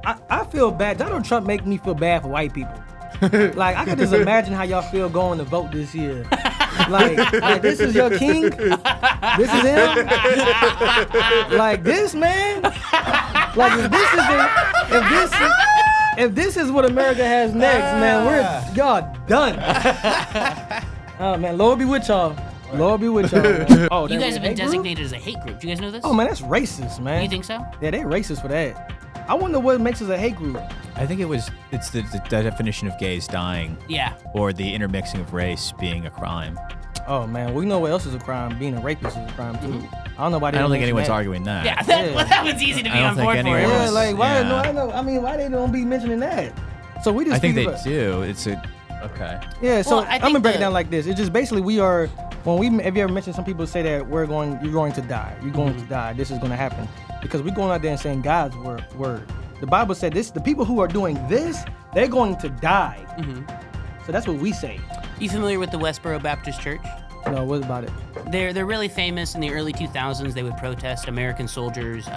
I feel bad. Donald Trump make me feel bad for white people. Like, I could just imagine how y'all feel going to vote this year. Like this is your king? This is him? Like this, man? Like if this is what America has next, man, y'all done. Oh man, Lord be with y'all. Lord be with y'all. Man. Oh, you guys have been designated as a hate group. Do you guys know this? Oh man, that's racist, man. You think so? Yeah, they racist for that. I wonder what makes us a hate group. I think it's the definition of gays dying. Yeah. Or the intermixing of race being a crime. Oh man, we know what else is a crime. Being a rapist is a crime too. I don't know why. I don't think anyone's arguing that. Yeah, that was easy to be on board for. Yeah, like why? Yeah. No, I know. I mean, why they don't be mentioning that? So we just. I think they do. It's a okay. Yeah, so I'm gonna break it down like this. It's just basically we are. Have you ever mentioned some people say that you're going to die. You're going to die. This is going to happen because we're going out there and saying God's word. The Bible said this. The people who are doing this, they're going to die. So that's what we say. You familiar with the Westboro Baptist Church? No, what about it? They're really famous. In the early 2000s, they would protest American soldiers'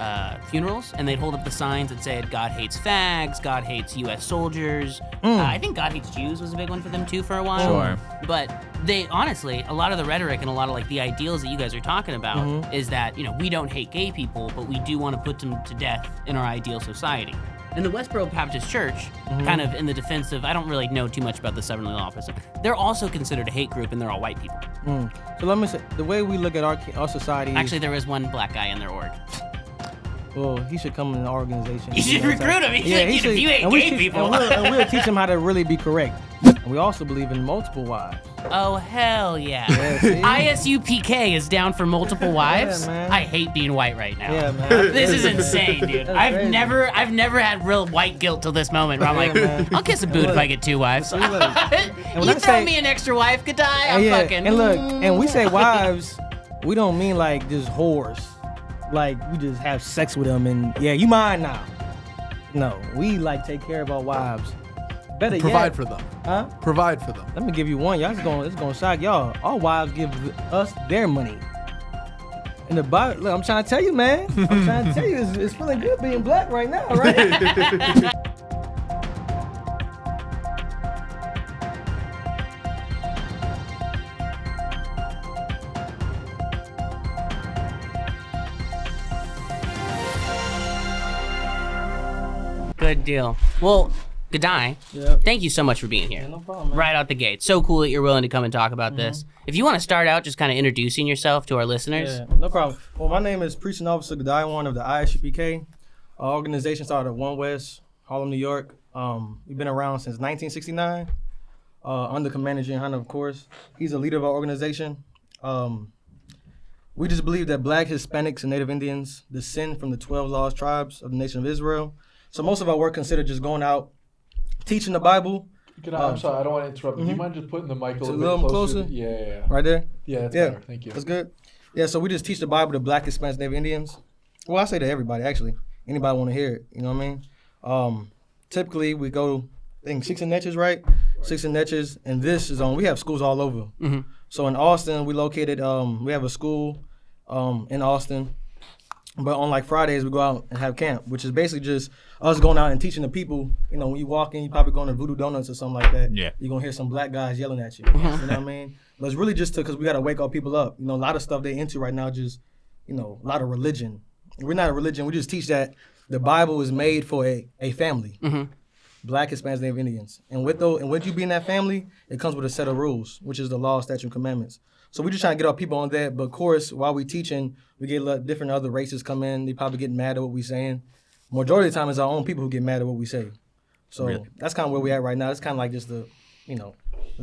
funerals, and they'd hold up the signs that said, God hates fags, God hates U.S. soldiers. I think God hates Jews was a big one for them, too, for a while. Sure. But they, honestly, a lot of the rhetoric and a lot of, like, the ideals that you guys are talking about is that, we don't hate gay people, but we do want to put them to death in our ideal society. And the Westboro Baptist Church, kind of in the defense of, I don't really know too much about the Southern Law Office, they're also considered a hate group, and they're all white people. So let me say, the way we look at our society. Actually, there is one black guy in their org. Well, he should come in the organization. You should recruit him. If you hate gay people. And we'll teach him how to really be correct. And we also believe in multiple wives. Oh, hell yeah. ISUPK is down for multiple wives. Yeah, man. I hate being white right now. Yeah, man. This is insane, dude. I've never had real white guilt till this moment where I'm like, I'll kiss a boot if I get 2 wives. You throw me an extra wife, Gadai, I'm fucking. And look, and we say wives, we don't mean like just whores. Like we just have sex with them and you mine now. No, we like take care of our wives. Better provide for them. Huh? Provide for them. Let me give you one. It's gonna shock y'all. Our wives give us their money. And the Bible, look, I'm trying to tell you, man. I'm trying to tell you, it's feeling good being black right now, right? Good deal. Well, Gadai, thank you so much for being here. Yeah, no problem, man. Right out the gate. So cool that you're willing to come and talk about this. If you want to start out just kind of introducing yourself to our listeners. Yeah, no problem. Well, my name is Preaching Officer Gadaiwan of the ISUPK. Our organization started at 1 West, Harlem, New York. We've been around since 1969, under Commander Jim Hunter, of course. He's a leader of our organization. We just believe that Black, Hispanics, and Native Indians descend from the 12 lost tribes of the nation of Israel. So most of our work considered just going out, teaching the Bible. I'm sorry, I don't want to interrupt. Do you mind just putting the mic a little bit closer? Yeah. Right there? Yeah, that's better. Thank you. That's good. Yeah, so we just teach the Bible to Black, Hispanics, Native Indians. Well, I say to everybody, actually. Anybody want to hear it, you know what I mean? Typically, we go, I think, 6 in Netches, right? 6 in Netches, and this is we have schools all over. So in Austin, we located, we have a school in Austin. But on like Fridays, we go out and have camp, which is basically just us going out and teaching the people. You know, when you walk in, you probably going to Voodoo Donuts or something like that. Yeah. You're going to hear some black guys yelling at you. You know what I mean? But it's really just because we got to wake our people up. You know, a lot of stuff they into right now just, a lot of religion. We're not a religion. We just teach that the Bible is made for a family. Black, Hispanics, Native Indians. And with you being that family, it comes with a set of rules, which is the law, statute, and commandments. So we're just trying to get our people on that. But of course, while we're teaching, we get different other races come in. They probably get mad at what we're saying. Majority of the time, it's our own people who get mad at what we say. So that's kind of where we're at right now. It's kind of like just the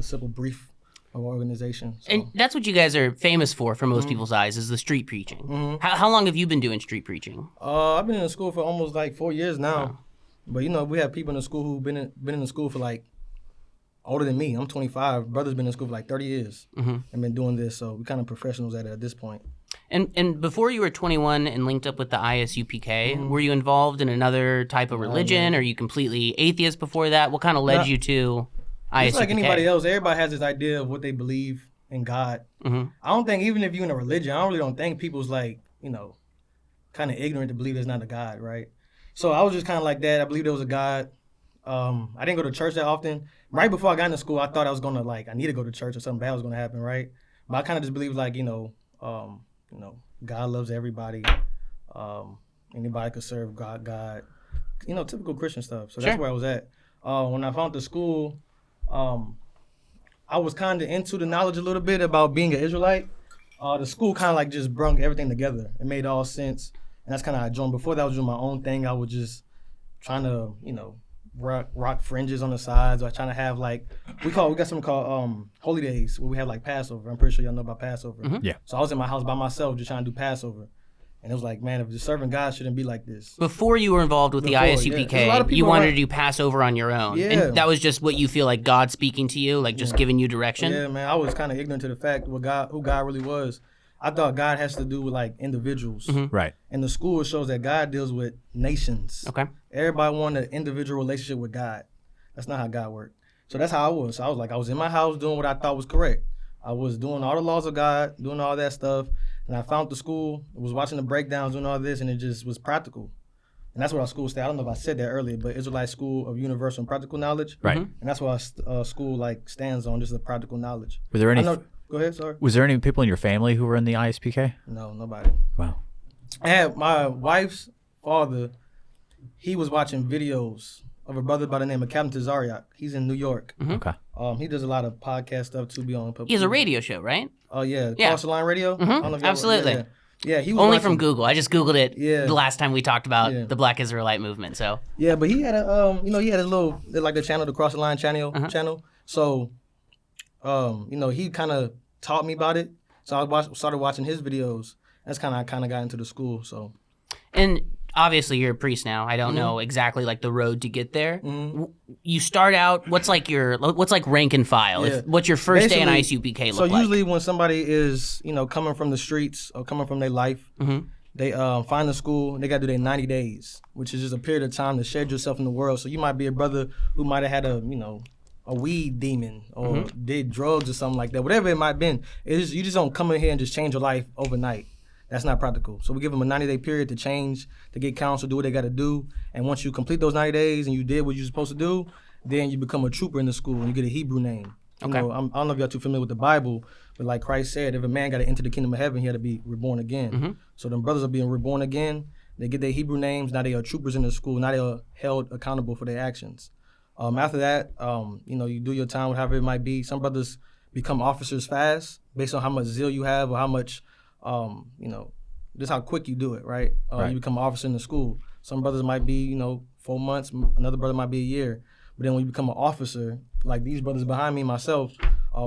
simple brief of our organization. So. And that's what you guys are famous for most people's eyes, is the street preaching. How long have you been doing street preaching? I've been in the school for almost like 4 years now. Wow. But we have people in the school who've been in the school for like older than me. I'm 25. Brother's been in school for like 30 years and been doing this. So we're kind of professionals at this point. And before you were 21 and linked up with the ISUPK, were you involved in another type of religion? Or are you completely atheist before that? What kind of led you to ISUPK? It's like anybody else. Everybody has this idea of what they believe in God. I don't think, even if you're in a religion, I really don't think people's like, kind of ignorant to believe there's not a God, right? So I was just kind of like that. I believe there was a God. I didn't go to church that often. Right before I got into school, I thought I was gonna I need to go to church or something bad was gonna happen, right? But I kind of just believed God loves everybody. Anybody could serve God. Typical Christian stuff. So that's where I was at. When I found the school, I was kind of into the knowledge a little bit about being an Israelite. The school kind of just brung everything together. It made all sense. And that's kind of how I joined. Before that, I was doing my own thing. I was just trying to, rock fringes on the sides. Or trying to have we got something called Holy Days where we have Passover. I'm pretty sure y'all know about Passover. Mm-hmm. Yeah. So I was in my house by myself just trying to do Passover. And it was like, man, if the serving God shouldn't be like this. Before you were involved with the ISUPK, you wanted to do Passover on your own. Yeah. And that was just what you feel like God speaking to you, just giving you direction? Yeah, man, I was kind of ignorant to the fact who God really was. I thought God has to do with individuals. Mm-hmm. Right. And the school shows that God deals with nations. Okay. Everybody wanted an individual relationship with God. That's not how God worked. So that's how I was. So I was in my house doing what I thought was correct. I was doing all the laws of God, doing all that stuff. And I found the school, was watching the breakdowns, doing all this, and it just was practical. And that's what our school said. I don't know if I said that earlier, but Israelite School of Universal and Practical Knowledge. Right. And that's what our school stands on, just the practical knowledge. Were there any? Go ahead, sorry. Was there any people in your family who were in the ISPK? No, nobody. Wow. I had my wife's father, he was watching videos of a brother by the name of Captain Tazariak. He's in New York. Mm-hmm. Okay. He does a lot of podcast stuff too. He has a radio show, right? Oh yeah, Yeah. Cross the Line Radio. Mm-hmm. I don't know if y'all- Absolutely. Yeah, he was Only watching- from Google. I just Googled it Yeah. the last time we talked about Yeah. the Black Israelite movement. So Yeah, but he had he had his little the channel, the Cross the Line channel. So, he kind of taught me about it. So I started watching his videos. That's kind of I got into the school. So. And obviously you're a priest now. I don't Mm-hmm. know exactly the road to get there. You start out. What's rank and file? Yeah. What's your first day in Basically, ISUPK look so like? usually when somebody is coming from the streets or coming from their life, they find a school and they got to do their 90 days, which is just a period of time to shed yourself in the world. So you might be a brother who might have had a weed demon or did drugs or something like that. Whatever it might have been, you just don't come in here and just change your life overnight. That's not practical. So we give them a 90-day period to change, to get counsel, do what they got to do. And once you complete those 90 days and you did what you're supposed to do, then you become a trooper in the school and you get a Hebrew name. Okay. I don't know if y'all too familiar with the Bible, but like Christ said, if a man got to enter the kingdom of heaven, he had to be reborn again. So them brothers are being reborn again. They get their Hebrew names. Now they are troopers in the school. Now they are held accountable for their actions. After that, you do your time, whatever it might be. Some brothers become officers fast based on how much zeal you have or how much, just how quick you do it, right? Right. You become an officer in the school. Some brothers might be, 4 months. Another brother might be a year. But then when you become an officer, like these brothers behind me, myself,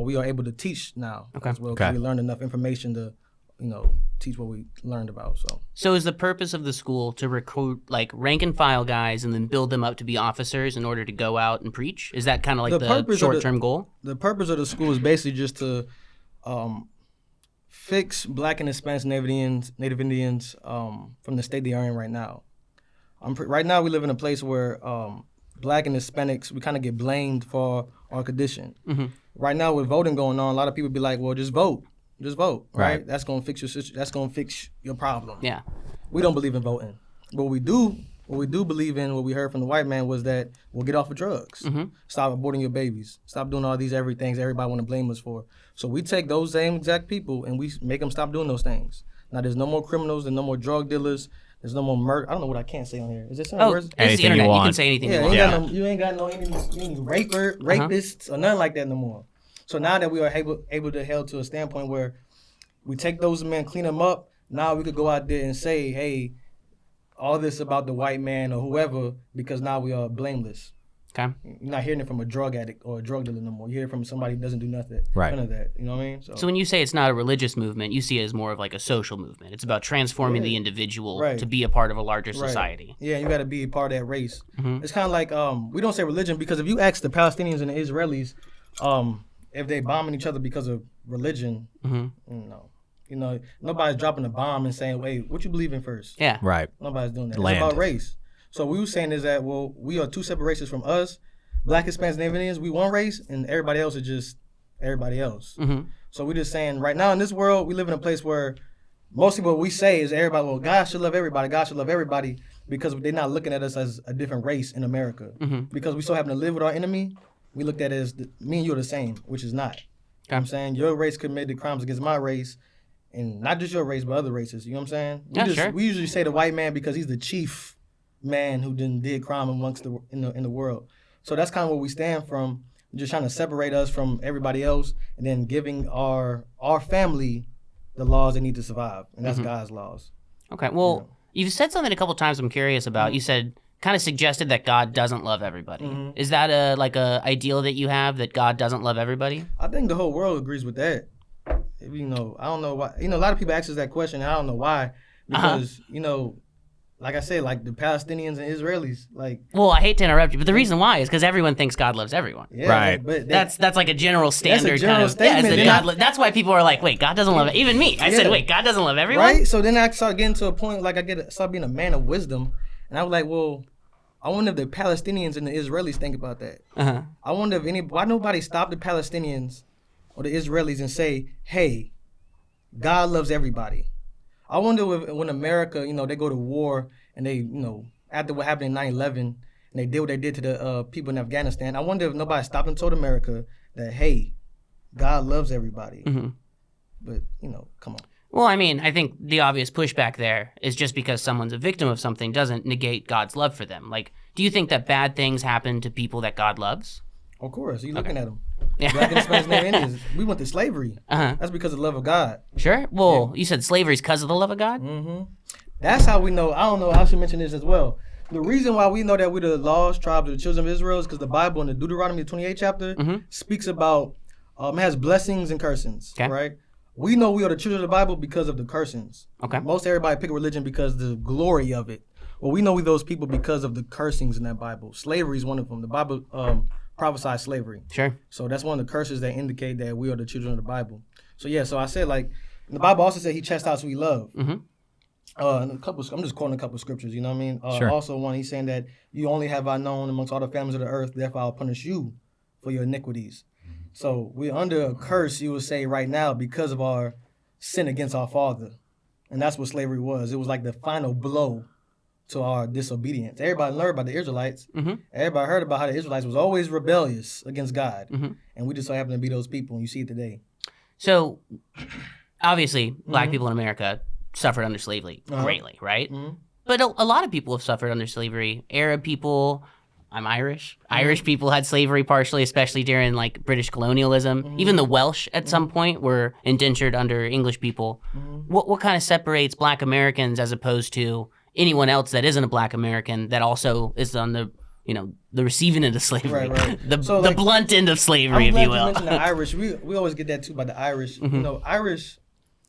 we are able to teach now as well because we learned enough information to, teach what we learned about. So is the purpose of the school to recruit rank and file guys and then build them up to be officers in order to go out and preach? Is that kind of the short-term goal? The purpose of the school is basically just to fix Black and Hispanic Native Indians from the state they are in right now. Right now we live in a place where Black and Hispanics, we kind of get blamed for our condition. Right now with voting going on, a lot of people be like, well, just vote, right? That's gonna fix your situation. That's gonna fix your problem. Yeah. We don't believe in voting. What we do believe in, what we heard from the white man was that we'll get off of drugs. Stop aborting your babies. Stop doing all these things everybody want to blame us for. So we take those same exact people and we make them stop doing those things. Now there's no more criminals, there's no more drug dealers, there's no more murder. I don't know what I can't say on here. Is there some words? It's the Anything internet. you You want. can say anything you Yeah, want. you ain't got no any rapists or nothing like that no more. So now that we are able to held to a standpoint where we take those men, clean them up, now we could go out there and say, hey, all this about the white man or whoever, because now we are blameless. Okay. You're not hearing it from a drug addict or a drug dealer no more. You hear it from somebody who doesn't do nothing. Right. None of that. You know what I mean? So when you say it's not a religious movement, you see it as more of a social movement. It's about transforming the individual to be a part of a larger society. Yeah, you got to be a part of that race. It's kind of like we don't say religion because if you ask the Palestinians and the Israelis if they bombing each other because of religion, nobody's dropping a bomb and saying, "Wait, what you believe in first?" Yeah. Right. Nobody's doing that. Land. It's about race. So what we were saying is that we are two separate races from us, Black, Hispanics, and Native Indians. We one race, and everybody else is just everybody else. So we're just saying right now in this world, we live in a place where mostly what we say is everybody, well, God should love everybody. God should love everybody. because they're not looking at us as a different race in America. Because we so happen to live with our enemy, we looked at it as me and you are the same, which is not. You know what I'm saying? Your race committed crimes against my race, and not just your race, but other races. You know what I'm saying? We usually say the white man because he's the chief man who did crime amongst in the world. So that's kind of where we stand from, just trying to separate us from everybody else, and then giving our family the laws they need to survive, and that's God's laws. Okay, well, you've said something a couple times I'm curious about. You said, kind of suggested that God doesn't love everybody. Is that a ideal that you have, that God doesn't love everybody? I think the whole world agrees with that. You know, I don't know why. You know, a lot of people ask us that question, and I don't know why. Because, you know, like I said, like the Palestinians and Israelis, like... Well, I hate to interrupt you, but the reason why is because everyone thinks God loves everyone. Yeah, right. But that's like a general standard. That's a general statement. That's why people are like, wait, God doesn't love... Even me. I said, wait, God doesn't love everyone? Right? So then I started getting to a point, like started being a man of wisdom, and I was like, well... I wonder if the Palestinians and the Israelis think about that. I wonder if why nobody stopped the Palestinians or the Israelis and say, hey, God loves everybody. I wonder if when America, you know, they go to war and they, you know, after what happened in 9/11 and they did what they did to the people in Afghanistan, I wonder if nobody stopped and told America that, hey, God loves everybody. But, you know, come on. Well, I mean, I think the obvious pushback there is just because someone's a victim of something doesn't negate God's love for them. Like, do you think that bad things happen to people that God loves? Of course. You're looking at them. Black and Spanish Indians. We went to slavery. That's because of the love of God. Sure. Well, you said slavery is because of the love of God? That's how we know. I don't know. I should mention this as well. The reason why we know that we're the lost tribes of the children of Israel is because the Bible in the Deuteronomy 28 chapter speaks about, it has blessings and cursings, right? We know we are the children of the Bible because of the cursings. Okay. Most everybody pick a religion because of the glory of it. Well, we know we those people because of the cursings in that Bible. Slavery is one of them. The Bible prophesies slavery. Sure. So that's one of the curses that indicate that we are the children of the Bible. So yeah, so I said, like, the Bible also said he chastises who he loves. And I'm just quoting a couple of scriptures, you know what I mean? Sure. Also one, he's saying that you only have I known amongst all the families of the earth, therefore I'll punish you for your iniquities. So we're under a curse, you would say, right now because of our sin against our Father. And that's what slavery was. It was like the final blow to our disobedience. Everybody learned about the Israelites. Everybody heard about how the Israelites was always rebellious against God. And we just so happen to be those people, and you see it today. So, obviously, black people in America suffered under slavery greatly, right? But a lot of people have suffered under slavery. Arab people... I'm Irish. Irish people had slavery partially, especially during like British colonialism. Even the Welsh at some point were indentured under English people. What kind of separates black Americans as opposed to anyone else that isn't a black American that also is on the, you know, the receiving end of slavery, the blunt end of slavery, if you will. You mentioned the Irish. We always get that too about the Irish. You know, Irish.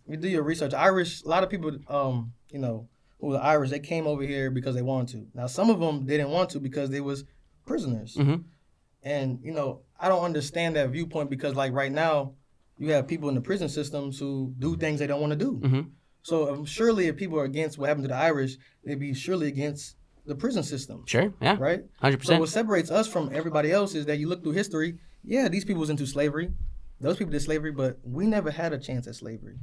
You do your research. Irish. A lot of people, you know, who were Irish, they came over here because they wanted to. Now, some of them didn't want to because they was prisoners. And, you know, I don't understand that viewpoint because, like, right now, you have people in the prison systems who do things they don't want to do. So surely if people are against what happened to the Irish, they'd be surely against the prison system. Sure, yeah. Right? 100%. So what separates us from everybody else is that you look through history, yeah, these people was into slavery. Those people did slavery, but we never had a chance at slavery.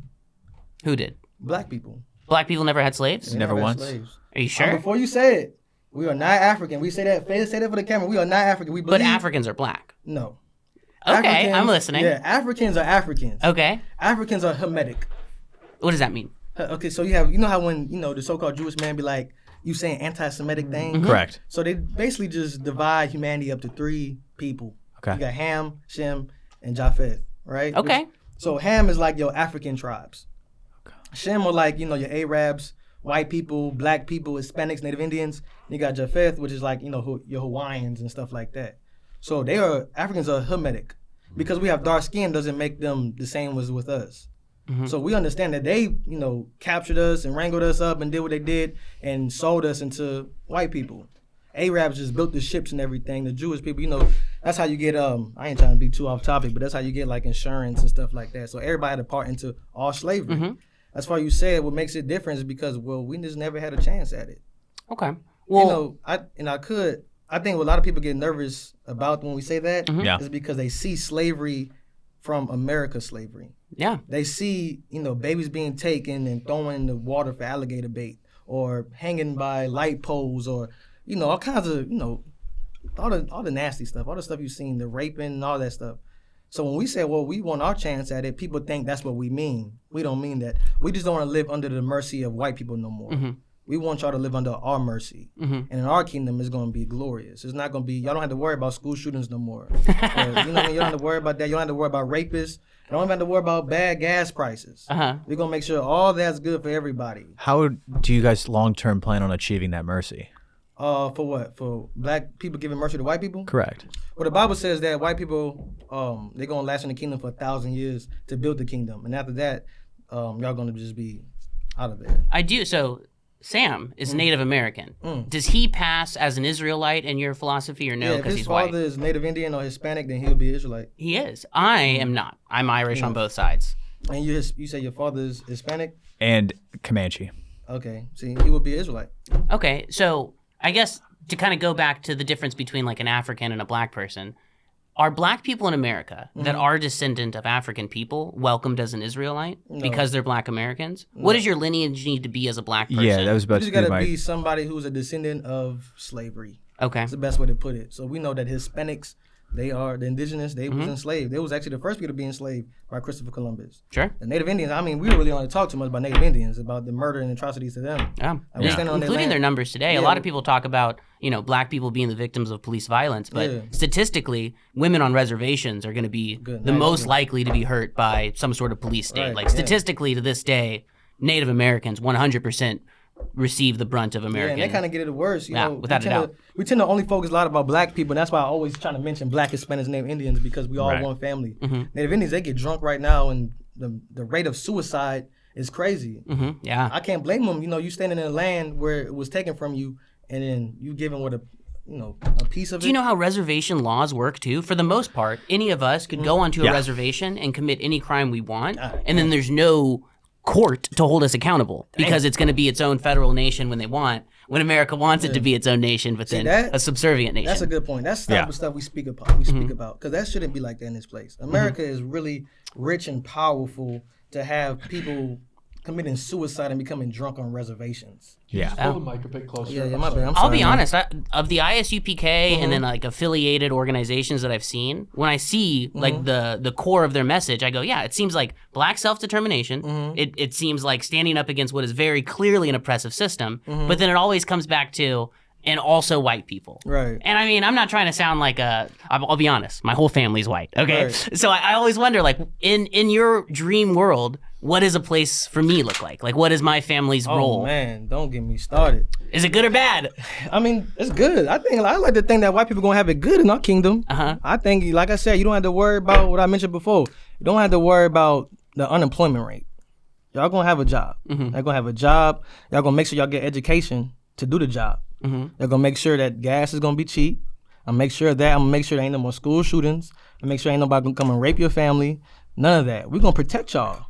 Who did? Black people. Black people never had slaves? They Never had once? slaves. Are you sure? Before you say it, we are not African. We say that for the camera. We are not African. We believe. But Africans are black. No. Okay, I'm listening. Yeah, Africans are Africans. Okay. Africans are Hamitic. What does that mean? Okay, so you know how when, you know, the so-called Jewish man be like, you saying anti-Semitic things? Correct. So they basically just divide humanity up to 3 people. Okay. You got Ham, Shem, and Japheth, right? Okay. So Ham is like your African tribes. Okay. Shem are like, you know, your Arabs, white people, black people, Hispanics, Native Indians. You got Japheth, which is like, you know, your Hawaiians and stuff like that. So Africans are Hamitic. Because we have dark skin doesn't make them the same as with us. So we understand that they, you know, captured us and wrangled us up and did what they did and sold us into white people. Arabs just built the ships and everything. The Jewish people, you know, that's how you get, I ain't trying to be too off topic, but that's how you get like insurance and stuff like that. So everybody had a part into all slavery. That's why you said what makes it different is because, well, we just never had a chance at it. Okay. Well, you know, I think what a lot of people get nervous about when we say that is because they see slavery from America's slavery. Yeah. They see, you know, babies being taken and thrown in the water for alligator bait, or hanging by light poles, or all kinds of all the nasty stuff, all the stuff you've seen, the raping and all that stuff. So when we say, well, we want our chance at it, people think that's what we mean. We don't mean that. We just don't want to live under the mercy of white people no more. We want y'all to live under our mercy. And in our kingdom, it's going to be glorious. It's not going to be, y'all don't have to worry about school shootings no more. Or, you know what I mean? You don't have to worry about that. You don't have to worry about rapists. You don't have to worry about bad gas prices. We're going to make sure all that's good for everybody. How do you guys long-term plan on achieving that mercy? For what? For black people giving mercy to white people? Correct. Well, the Bible says that white people, they're going to last in the kingdom for 1,000 years to build the kingdom. And after that, y'all going to just be out of there. I do. So Sam is Native American. Does he pass as an Israelite in your philosophy or no? Yeah, if his father is Native Indian or Hispanic, then he'll be Israelite. He is. I am not. I'm Irish on both sides. And you say your father is Hispanic? And Comanche. Okay. See, he would be Israelite. Okay. So I guess to kind of go back to the difference between like an African and a black person, are black people in America that are descendant of African people welcomed as an Israelite because they're black Americans? No. What does your lineage need to be as a black person? Yeah, that was about to be. You just got to be somebody who's a descendant of slavery. Okay. That's the best way to put it. So we know that Hispanics, they are the indigenous, they was enslaved. They was actually the first people to be enslaved by Christopher Columbus. Sure. The Native Indians, I mean, we really don't talk too much about Native Indians, about the murder and atrocities to them. Including their numbers today. A lot of people talk about, black people being the victims of police violence, but statistically, women on reservations are going to be the most likely to be hurt by some sort of police state. Statistically to this day, Native Americans 100% receive the brunt of American. Yeah, and they kind of get it worse. Without a doubt. We tend to only focus a lot about black people, and that's why I always try to mention black, Hispanics, Native Indians, because we all one family. Native Indians, they get drunk right now, and the rate of suicide is crazy. Yeah. I can't blame them. You standing in a land where it was taken from you, and then you giving with a piece of it. Do you know how reservation laws work too? For the most part, any of us could go onto a reservation and commit any crime we want, and then there's no court to hold us accountable because it's going to be its own federal nation when America wants it to be its own nation, but then a subservient nation. That's a good point. That's the type of stuff we speak about. Because that shouldn't be like that in this place. America is really rich and powerful to have people committing suicide and becoming drunk on reservations. Just pull the mic a bit closer. Yeah, my bad. I'll be honest. Of the ISUPK and then like affiliated organizations that I've seen, when I see like the core of their message, I go, yeah, it seems like black self-determination. It seems like standing up against what is very clearly an oppressive system. But then it always comes back to and also white people. Right. And I mean, I'm not trying to sound like I'll be honest, my whole family's white, okay? Right. So I always wonder, like, in your dream world, what does a place for me look like? Like, what is my family's role? Oh, man, don't get me started. Is it good or bad? I mean, it's good. I like to think that white people going to have it good in our kingdom. I think, like I said, you don't have to worry about what I mentioned before. You don't have to worry about the unemployment rate. Y'all going to have a job. Y'all going to have a job. Y'all going to make sure y'all get education to do the job. They're gonna make sure that gas is gonna be cheap. I'm gonna make sure there ain't no more school shootings. I'm make sure ain't nobody gonna come and rape your family. None of that. We're gonna protect y'all.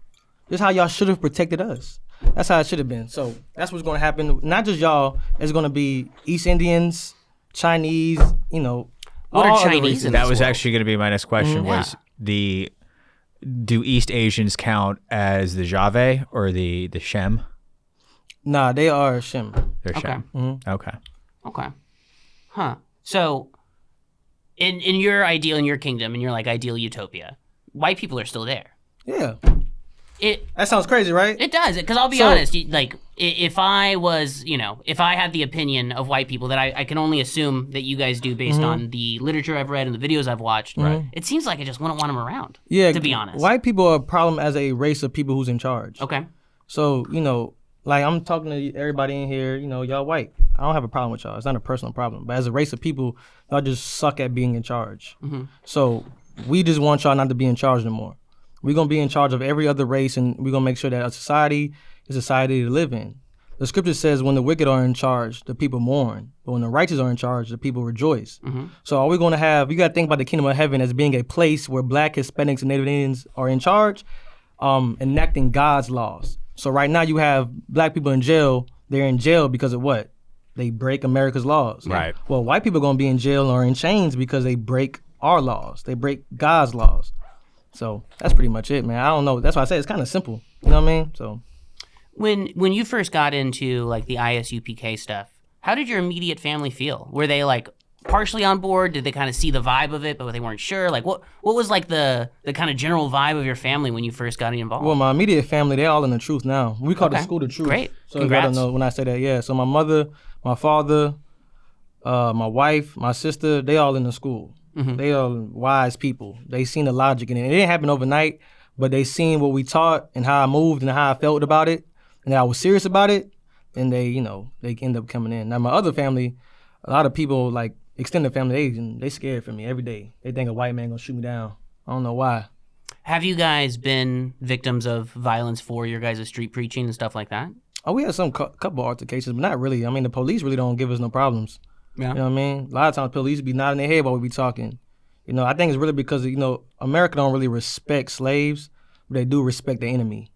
This is how y'all should have protected us. That's how it should have been. So that's what's gonna happen. Not just y'all. It's gonna be East Indians, Chinese. What are Chinese? That was actually gonna be my next question. Was do East Asians count as the Jave or the Shem? Nah, they are Shem. They're Shem. Okay. Huh. So, in your kingdom, in your like ideal utopia, white people are still there. Yeah. That sounds crazy, right? It does, because I'll be honest, like, if I was, if I had the opinion of white people that I can only assume that you guys do based on the literature I've read and the videos I've watched, it seems like I just wouldn't want them around, to be honest. White people are a problem as a race of people who's in charge. Okay. So, like, I'm talking to everybody in here, y'all white. I don't have a problem with y'all. It's not a personal problem. But as a race of people, y'all just suck at being in charge. So we just want y'all not to be in charge no more. We're going to be in charge of every other race, and we're going to make sure that a society is a society to live in. The scripture says when the wicked are in charge, the people mourn. But when the righteous are in charge, the people rejoice. So are we going to have, you got to think about the kingdom of heaven as being a place where black, Hispanics, and Native Indians are in charge, enacting God's laws. So right now you have black people in jail. They're in jail because of what? They break America's laws. Right. Well, white people are going to be in jail or in chains because they break our laws. They break God's laws. So that's pretty much it, man. I don't know. That's why I say it's kind of simple. You know what I mean? So. When you first got into like the ISUPK stuff, how did your immediate family feel? Were they like partially on board? Did they kind of see the vibe of it, but they weren't sure? Like what was like the kind of general vibe of your family when you first got involved? Well, my immediate family, they're all in the truth now. We call the Okay. school the truth. Great. So Congrats. I don't know when I say that. Yeah. So my mother, my father, my wife, my sister, they all in the school. They are wise people. They seen the logic in it. It didn't happen overnight, but they seen what we taught and how I moved and how I felt about it, and that I was serious about it. And they end up coming in. Now my other family, a lot of people like extended family, they scared for me every day. They think a white man gonna shoot me down. I don't know why. Have you guys been victims of violence for your guys' street preaching and stuff like that? Oh, we had some couple altercations, but not really. I mean, the police really don't give us no problems. Yeah. You know what I mean? A lot of times police be nodding their head while we be talking. You know, I think it's really because, America don't really respect slaves, but they do respect the enemy.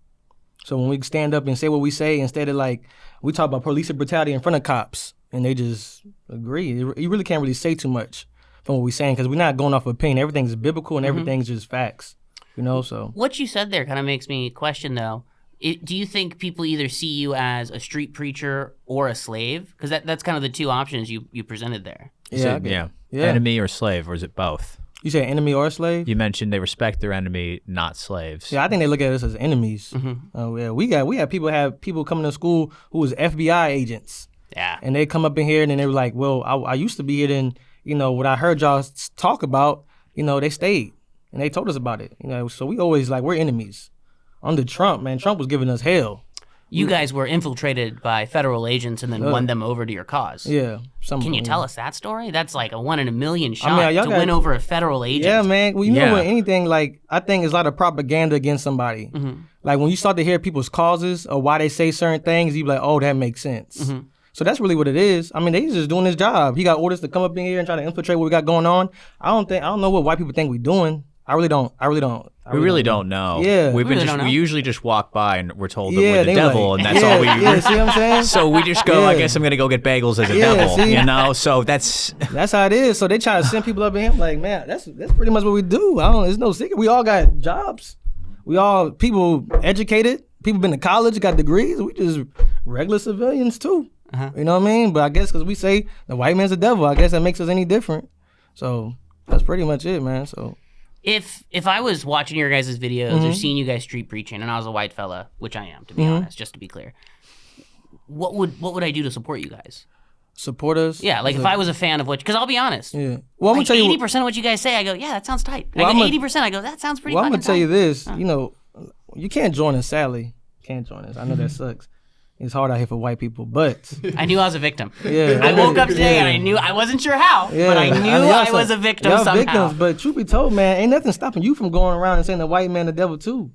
So when we stand up and say what we say, instead of like, we talk about police brutality in front of cops, and they just agree. You really can't really say too much from what we're saying, because we're not going off opinion. Everything's biblical and everything's just facts, so. What you said there kind of makes me question, though. Do you think people either see you as a street preacher or a slave? Because that's kind of the two options you presented there. Yeah. Enemy or slave, or is it both? You say enemy or slave? You mentioned they respect their enemy, not slaves. Yeah, I think they look at us as enemies. Yeah, we have people coming to school who was FBI agents. Yeah. And they come up in here and then they were like, well, I used to be here, then, what I heard y'all talk about, they stayed and they told us about it. So we always we're enemies. Under Trump, man, Trump was giving us hell. You guys were infiltrated by federal agents and then won them over to your cause. Yeah. Can you tell us that story? That's like a 1 in a million shot y'all win over a federal agent. Yeah, man. Well, know what? Anything, I think it's a lot of propaganda against somebody. Like, when you start to hear people's causes or why they say certain things, you be like, oh, that makes sense. So that's really what it is. I mean, they just doing his job. He got orders to come up in here and try to infiltrate what we got going on. I don't know what white people think we doing. I really don't. We really don't know. Yeah. We usually just walk by and we're told that Yeah, we're the they devil, like- and that's all we Yeah, see what I'm saying? So we just go, I Yeah. guess I'm going to go get bagels as a Yeah, devil, see? So that's... That's how it is. So they try to send people up in here. I'm like, man, that's pretty much what we do. It's no secret. We all got jobs. People educated. People been to college, got degrees. We just regular civilians too. You know what I mean? But I guess because we say the white man's the devil, I guess that makes us any different. So that's pretty much it, man. So if I was watching your guys' videos or seeing you guys street preaching and I was a white fella, which I am, to be honest, just to be clear, what would I do to support you guys? Support us? Yeah, like if I was a fan of because I'll be honest. Yeah. Well, I'm like gonna tell you 80% of what you guys say, I go, yeah, that sounds tight. Well, I I'm get gonna- 80%, I go, that sounds pretty Well, I'm fucking gonna tell you tight. this. You can't join us, Sally. Can't join us. I know that sucks. It's hard out here for white people, but I knew I was a victim. Yeah. I woke up today and I knew I wasn't sure how, but I knew I was a victim y'all somehow. victims, but truth be told, man, ain't nothing stopping you from going around and saying the white man the devil too.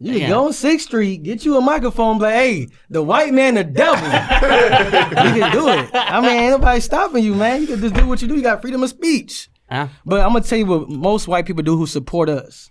You can go on 6th Street, get you a microphone, be like, hey, the white man the devil. You can do it. I mean, ain't nobody stopping you, man. You can just do what you do. You got freedom of speech. But I'm gonna tell you what most white people do who support us.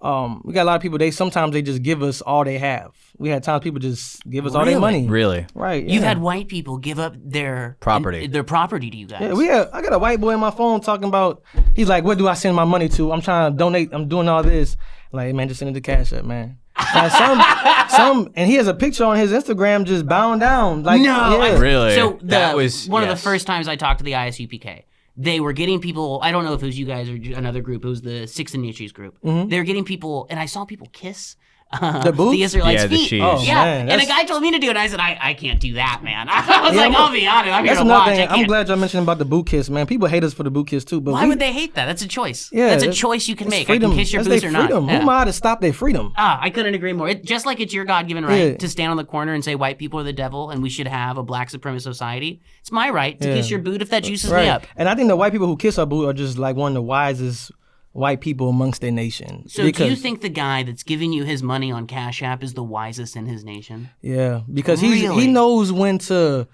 We got a lot of people, sometimes they just give us all they have. We had times people just give us all their money. Really? Right. You've yeah. had white people give up their Property. their property to you guys. Yeah, I got a white boy on my phone talking about, he's like, what do I send my money to? I'm trying to donate, I'm doing all this. Like, man, just send it to Cash App, man. Now, and he has a picture on his Instagram just bowing down. Like, No, yeah. Really? So That was one of the yes. first times I talked to the ISUPK. They were getting people, I don't know if it was you guys or another group, it was the Six Initiates group. They were getting people, and I saw people kiss The boots? the Israelites' Yeah, the feet. shoes. Oh, Yeah, man, and a that's- guy told me to do it, and I said, I can't do that, man. I was Yeah, like, I'm- I'll be honest, I'm here That's to another watch. thing. I can't. I'm glad y'all mentioned about the boot kiss, man. People hate us for the boot kiss too. But Why would they hate that? That's a choice. Yeah, That's a choice you can make. Freedom. I can kiss your That's boots their or not. freedom. Yeah. Who am I to stop their freedom? I couldn't agree more. Just like it's your God-given right Yeah. to stand on the corner and say white people are the devil and we should have a black supremacist society, it's my right to kiss your boot if that juices me up. And I think the white people who kiss our boot are just like one of the wisest white people amongst their nation. So do you think the guy that's giving you his money on Cash App is the wisest in his nation? Yeah, because Really? he knows when to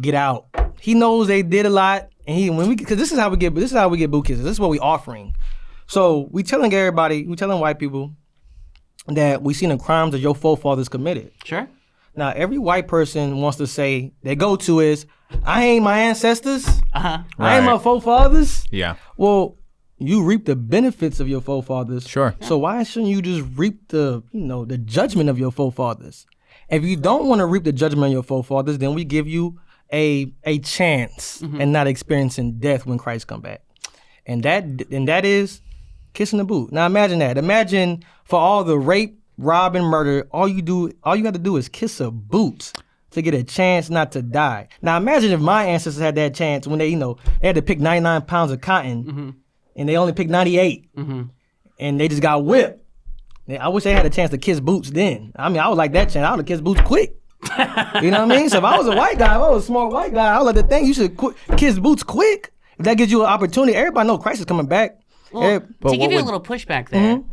get out. He knows they did a lot, and because this is how we get boot kisses. This is what we offering. So we telling white people that we seen the crimes that your forefathers committed. Sure. Now every white person wants to say their go-to is, I ain't my ancestors. I ain't my Right. forefathers. Yeah. Well, you reap the benefits of your forefathers. Sure. So why shouldn't you just reap the judgment of your forefathers? If you don't want to reap the judgment of your forefathers, then we give you a chance and not experiencing death when Christ come back. And that is kissing the boot. Now imagine that. Imagine for all the rape, rob, and murder, all you have to do is kiss a boot to get a chance not to die. Now imagine if my ancestors had that chance when they had to pick 99 pounds of cotton and they only picked 98 and they just got whipped. I wish they had a chance to kiss boots then. I mean, I would like that chance. I would have kissed boots quick. You know what I mean? So if I was a white guy, if I was a smart white guy, I would like to think you should kiss boots quick. If that gives you an opportunity, everybody knows Christ is coming back. Well, to give you a little pushback there,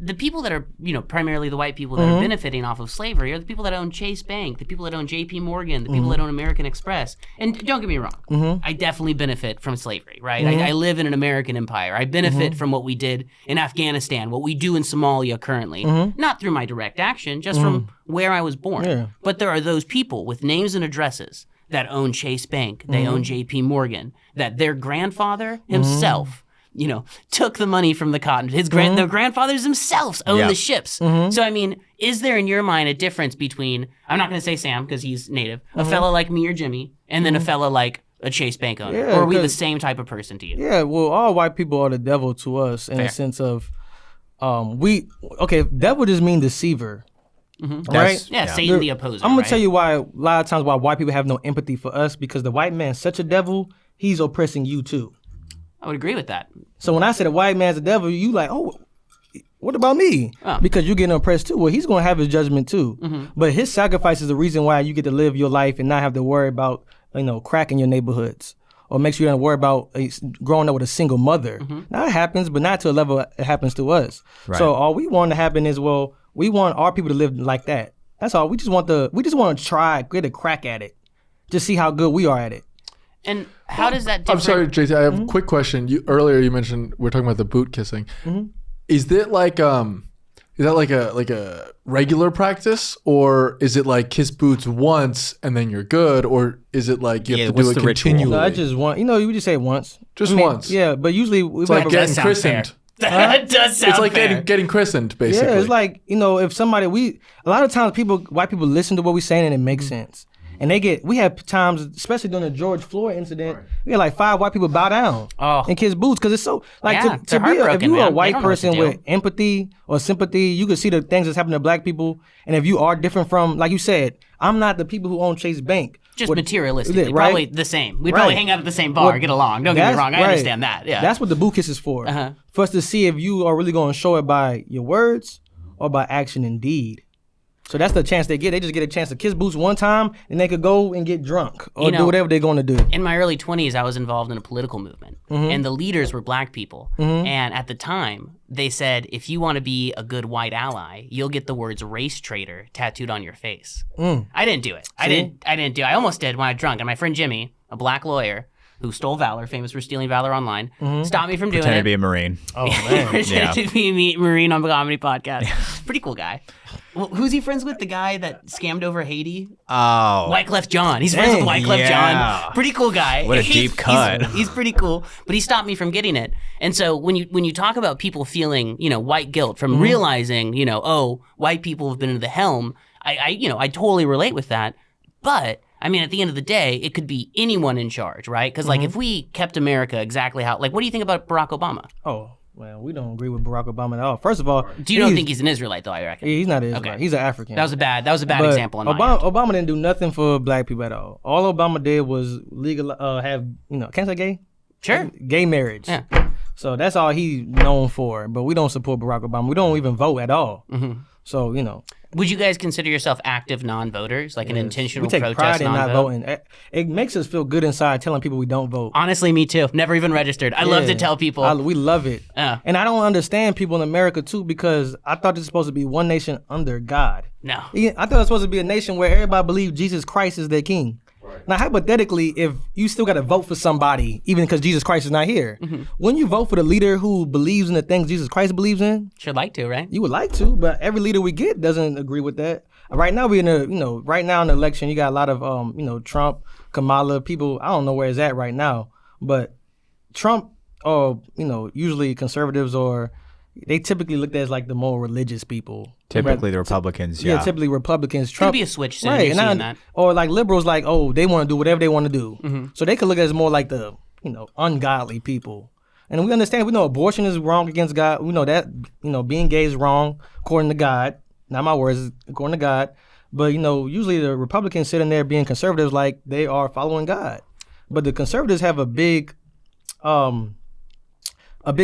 the people that are, primarily the white people that are benefiting off of slavery are the people that own Chase Bank, the people that own J.P. Morgan, the people that own American Express. And don't get me wrong, I definitely benefit from slavery, right? I live in an American empire. I benefit from what we did in Afghanistan, what we do in Somalia currently, not through my direct action, just from where I was born. Yeah. But there are those people with names and addresses that own Chase Bank, they own J.P. Morgan, that their grandfather himself took the money from the cotton. Their grandfathers themselves own the ships. So, I mean, is there in your mind a difference between, I'm not going to say Sam because he's native, a fella like me or Jimmy, and then a fella like a Chase Bank owner? Yeah, or are we the same type of person to you? Yeah, well, all white people are the devil to us in a sense of, devil just mean deceiver. Right? Yeah, Satan the opposer. I'm going to tell you why, a lot of times why white people have no empathy for us, because the white man's such a devil, he's oppressing you too. I would agree with that. So when I said a white man's a devil, you like, oh, what about me? Oh. Because you're getting oppressed too. Well, he's going to have his judgment too. But his sacrifice is the reason why you get to live your life and not have to worry about, crack in your neighborhoods. Or make sure you don't worry about growing up with a single mother. Now it happens, but not to a level it happens to us. Right. So all we want to happen is, we want our people to live like that. That's all. We just want to try, get a crack at it. Just see how good we are at it. And how does that differ? I'm sorry, JT, I have a quick question. Earlier you mentioned we're talking about the boot kissing. Is that like a regular practice, or is it like kiss boots once and then you're good, or is it like you have to do it continually? No, I just want, you just say once. Just once. Yeah, but usually it's like getting christened. That does sound It's like fair. getting christened, basically. Yeah, it's like, if somebody, a lot of times white people listen to what we're saying and it makes sense. And we have times, especially during the George Floyd incident, we had like 5 white people bow down and kiss boots, because it's so, like, if you're a white person with empathy or sympathy, you can see the things that's happening to black people. And if you are different from, like you said, I'm not the people who own Chase Bank. Just materialistically, probably the same. We probably hang out at the same bar, get along. Don't get me wrong, I understand that. Yeah, that's what the boot kiss is for. For us to see if you are really going to show it by your words or by action and deed. So that's the chance they get. They just get a chance to kiss boots one time, and they could go and get drunk or do whatever they're going to do. In my early 20s, I was involved in a political movement, and the leaders were black people. And at the time, they said, if you want to be a good white ally, you'll get the words "race traitor" tattooed on your face. I didn't do it. I didn't do it. I almost did when I was drunk. And my friend Jimmy, a black lawyer who stole valor, famous for stealing valor online, stopped me from doing it. Pretended to be a Marine. Oh, man. Pretended to be a Marine on the comedy podcast. Pretty cool guy. Well, who's he friends with? The guy that scammed over Haiti? Oh. Wyclef John. He's friends with Wyclef John. Pretty cool guy. What a deep cut. He's pretty cool, but he stopped me from getting it. And so when you talk about people feeling, white guilt from realizing, white people have been in the helm, I totally relate with that. But I mean, at the end of the day, it could be anyone in charge, right? Because if we kept America exactly how, what do you think about Barack Obama? Oh, well, we don't agree with Barack Obama at all. First of all, you don't think he's an Israelite, though? I reckon. Yeah, he's not an Israelite. Okay. He's an African. That was a bad example. Obama didn't do nothing for black people at all. All Obama did was have can't I say gay? Sure. Gay marriage. Yeah. So that's all he's known for. But we don't support Barack Obama. We don't even vote at all. So Would you guys consider yourself active non-voters, like an intentional protest non-vote? We take pride in not voting. It makes us feel good inside telling people we don't vote. Honestly, me too. Never even registered. I love to tell people. We love it. And I don't understand people in America too, because I thought this was supposed to be one nation under God. No. I thought it was supposed to be a nation where everybody believed Jesus Christ is their king. Now, hypothetically, if you still got to vote for somebody, even because Jesus Christ is not here, wouldn't you vote for the leader who believes in the things Jesus Christ believes in? Should like to, right? You would like to, but every leader we get doesn't agree with that. Right now, right now in the election, you got a lot of, Trump, Kamala, people. I don't know where it's at right now, but Trump, usually conservatives or they typically looked at as like the more religious people. Typically the Republicans, Yeah, typically Republicans. Could Trump be a switch soon. right? You're seeing that. Or like liberals, like they want to do whatever they want to do. So they could look at it as more like the ungodly people. And we understand. We know abortion is wrong against God. We know that being gay is wrong according to God. Not my words, according to God. But usually the Republicans sitting there being conservatives, like they are following God. But the conservatives have a big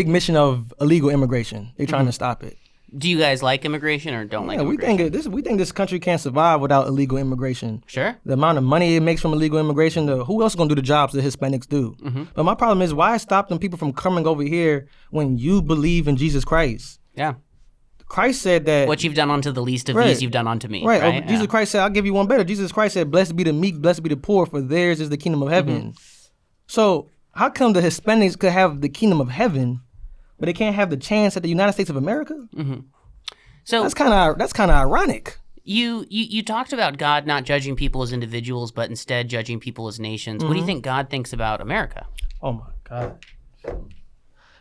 mission of illegal immigration. They're trying to stop it. Do you guys like immigration or don't like Yeah, immigration? we think this country can't survive without illegal immigration. Sure. The amount of money it makes from illegal immigration, who else is going to do the jobs that Hispanics do? But my problem is, why stop them people from coming over here when you believe in Jesus Christ? Yeah. Christ said that... What you've done unto the least of Right. these, you've done unto me. Right. Right. Jesus Christ said, I'll give you one better. Jesus Christ said, blessed be the meek, blessed be the poor, for theirs is the kingdom of heaven. So how come the Hispanics could have the kingdom of heaven, but they can't have the chance at the United States of America? So That's kind of ironic. you talked about God not judging people as individuals, but instead judging people as nations. What do you think God thinks about America? Oh my God.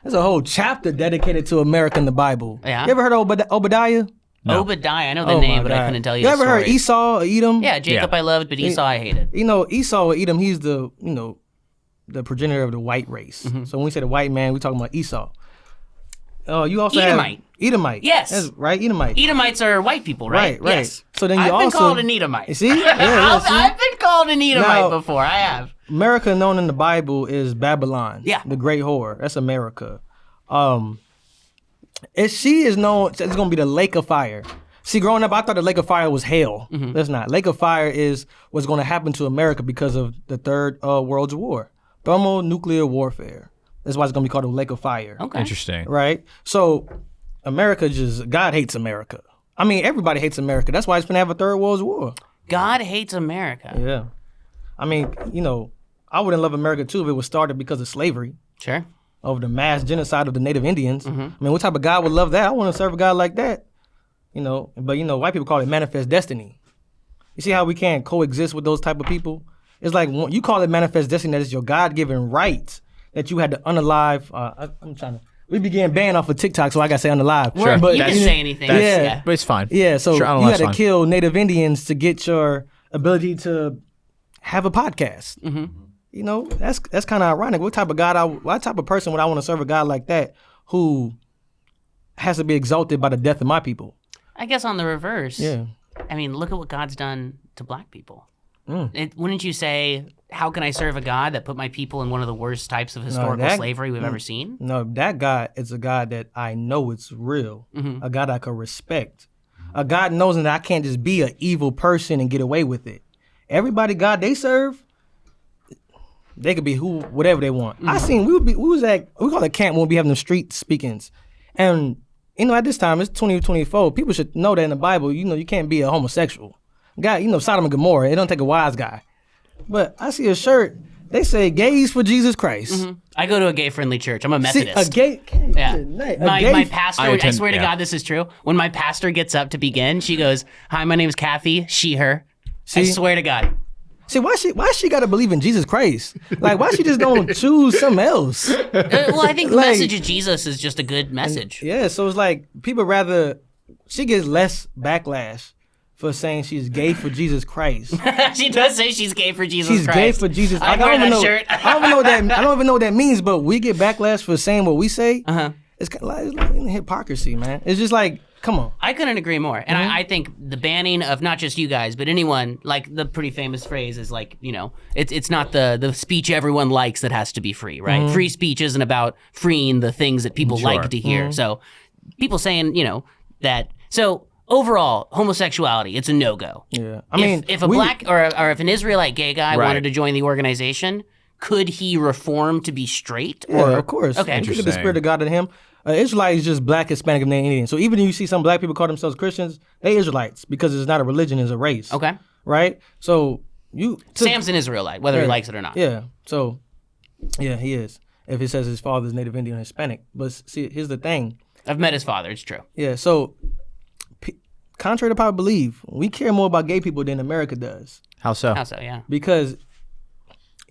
There's a whole chapter dedicated to America in the Bible. Yeah. You ever heard of Obadiah? No. Obadiah. I know the Oh, name, my but I God. couldn't tell you You the ever story. heard Esau or Edom? Yeah, Jacob I loved, but Esau I hated. Esau or Edom, he's the progenitor of the white race. So when we say the white man, we're talking about Esau. You also Edomite. have Edomite. Yes. That's right, Edomite. Edomites are white people, right? Right. Yes. So then you I've been also called an Edomite. You see? Yeah, see? I've been called an Edomite Now- before. I have. America known in the Bible is Babylon. Yeah. The great whore. That's America. She is known, it's going to be the lake of fire. See, growing up, I thought the lake of fire was hell. That's not. Lake of fire is what's going to happen to America because of the Third World War. Thermonuclear warfare. That's why it's going to be called the lake of fire. Okay. Interesting. Right? So, America God hates America. I mean, everybody hates America. That's why it's going to have a Third World War. God hates America. Yeah. I mean, I wouldn't love America too if it was started because of slavery. Sure. Over the mass genocide of the Native Indians. I mean, what type of God would love that? I want to serve a God like that. But white people call it manifest destiny. You see how we can't coexist with those type of people? It's like you call it manifest destiny, that is your God-given right that you had to unalive. We began banned off of TikTok, so I got to say unalive. Sure. But You can say anything. Yeah. But it's fine. Yeah, so Sure, you had to fine. kill Native Indians to get your ability to have a podcast. That's kind of ironic. What type of person would I want to serve a God like that who has to be exalted by the death of my people? I guess on the reverse. Yeah. I mean, look at what God's done to black people. Wouldn't you say, how can I serve a God that put my people in one of the worst types of historical slavery we've ever seen? No, that God is a God that I know it's real. A God I could respect. A God knows that I can't just be an evil person and get away with it. Everybody God they serve, they could be whatever they want. I seen we call it camp when we be having the street speakings, and at this time it's 2024. People should know that in the Bible, you can't be a homosexual. God, Sodom and Gomorrah. It don't take a wise guy. But I see a shirt. They say gays for Jesus Christ. I go to a gay-friendly church. I'm a See, Methodist. a gay. Yeah. My gay- pastor, I I attend- swear to yeah. God, this is true. When my pastor gets up to begin, she goes, "Hi, my name is Kathy, she, her." I See? swear to God. See, why she got to believe in Jesus Christ? Like, why she just don't choose something else? Well, I think the Like- message of Jesus is just a good message. Yeah, so it's like people rather she gets less backlash for saying she's gay for Jesus Christ. She does say she's gay for Jesus She's Christ. gay for Jesus. I Like, wear don't even that know. shirt. I don't even know what that means. But we get backlash for saying what we say. It's kind of like hypocrisy, man. It's just like, come on. I couldn't agree more. And I think the banning of not just you guys, but anyone, like the pretty famous phrase is like, it's not the speech everyone likes that has to be free, right? Free speech isn't about freeing the things that people like to hear. So people saying, that. So overall, homosexuality, it's a no-go. Yeah, I mean, if a black or if an Israelite gay guy wanted to join the organization, could he reform to be straight? yeah, of course. Okay. You get the spirit of God in him. Israelite is just black, Hispanic, and Indian. So even if you see some black people call themselves Christians, they Israelites because it's not a religion, it's a race. Okay. Right? So Sam's an Israelite, whether he likes it or not. Yeah. So, yeah, he is. If it says his father is Native Indian or Hispanic. But see, here's the thing. I've met his father. It's true. Yeah, so contrary to popular belief, we care more about gay people than America does. How so? How so? Yeah. Because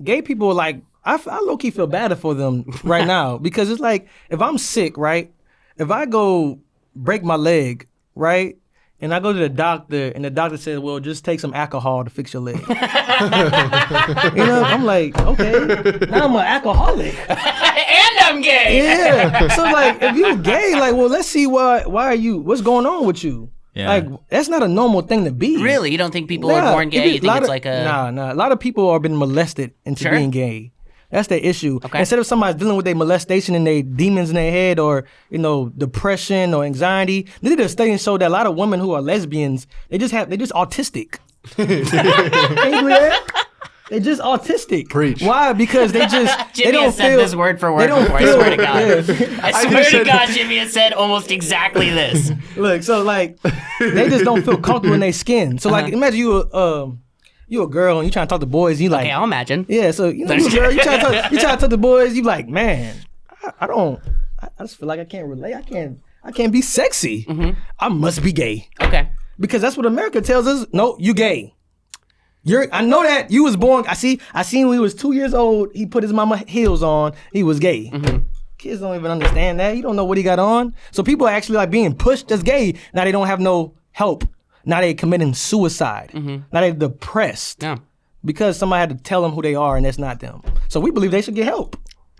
gay people are like, I low-key feel bad for them right now because it's like, if I'm sick, right, if I go break my leg, right? And I go to the doctor, and the doctor says, well, just take some alcohol to fix your leg. I'm like, okay, now I'm an alcoholic. And I'm gay. Yeah. So, like, if you gay, like, well, let's see why are you, what's going on with you? Yeah. Like, that's not a normal thing to be. Really? You don't think people are born gay? You think it's like a... Nah. A lot of people are being molested into being gay. That's the issue. Okay. Instead of somebody dealing with their molestation and their demons in their head or, depression or anxiety, they did a study and showed that a lot of women who are lesbians, they just autistic. Can you believe that? They're just autistic. Preach. Why? Because they just Jimmy they don't has said feel this word for word they don't before. feel- I swear to God. Yeah. I swear to God, Jimmy has said almost exactly this. Look, so like they just don't feel comfortable in their skin. So like imagine you a girl and you trying to talk to boys, you like Okay, I'll imagine. yeah, so you a girl, you trying to talk to the boys, you like, man, I just feel like I can't relate. I can't be sexy. I must be gay. Okay. Because that's what America tells us. No, you gay. I know that you was born. I seen when he was 2 years old, he put his mama heels on. He was gay. Kids don't even understand that. You don't know what he got on. So people are actually like being pushed as gay. Now they don't have no help. Now they committing suicide. Now they're depressed. Yeah. Because somebody had to tell them who they are and that's not them. So we believe they should get help.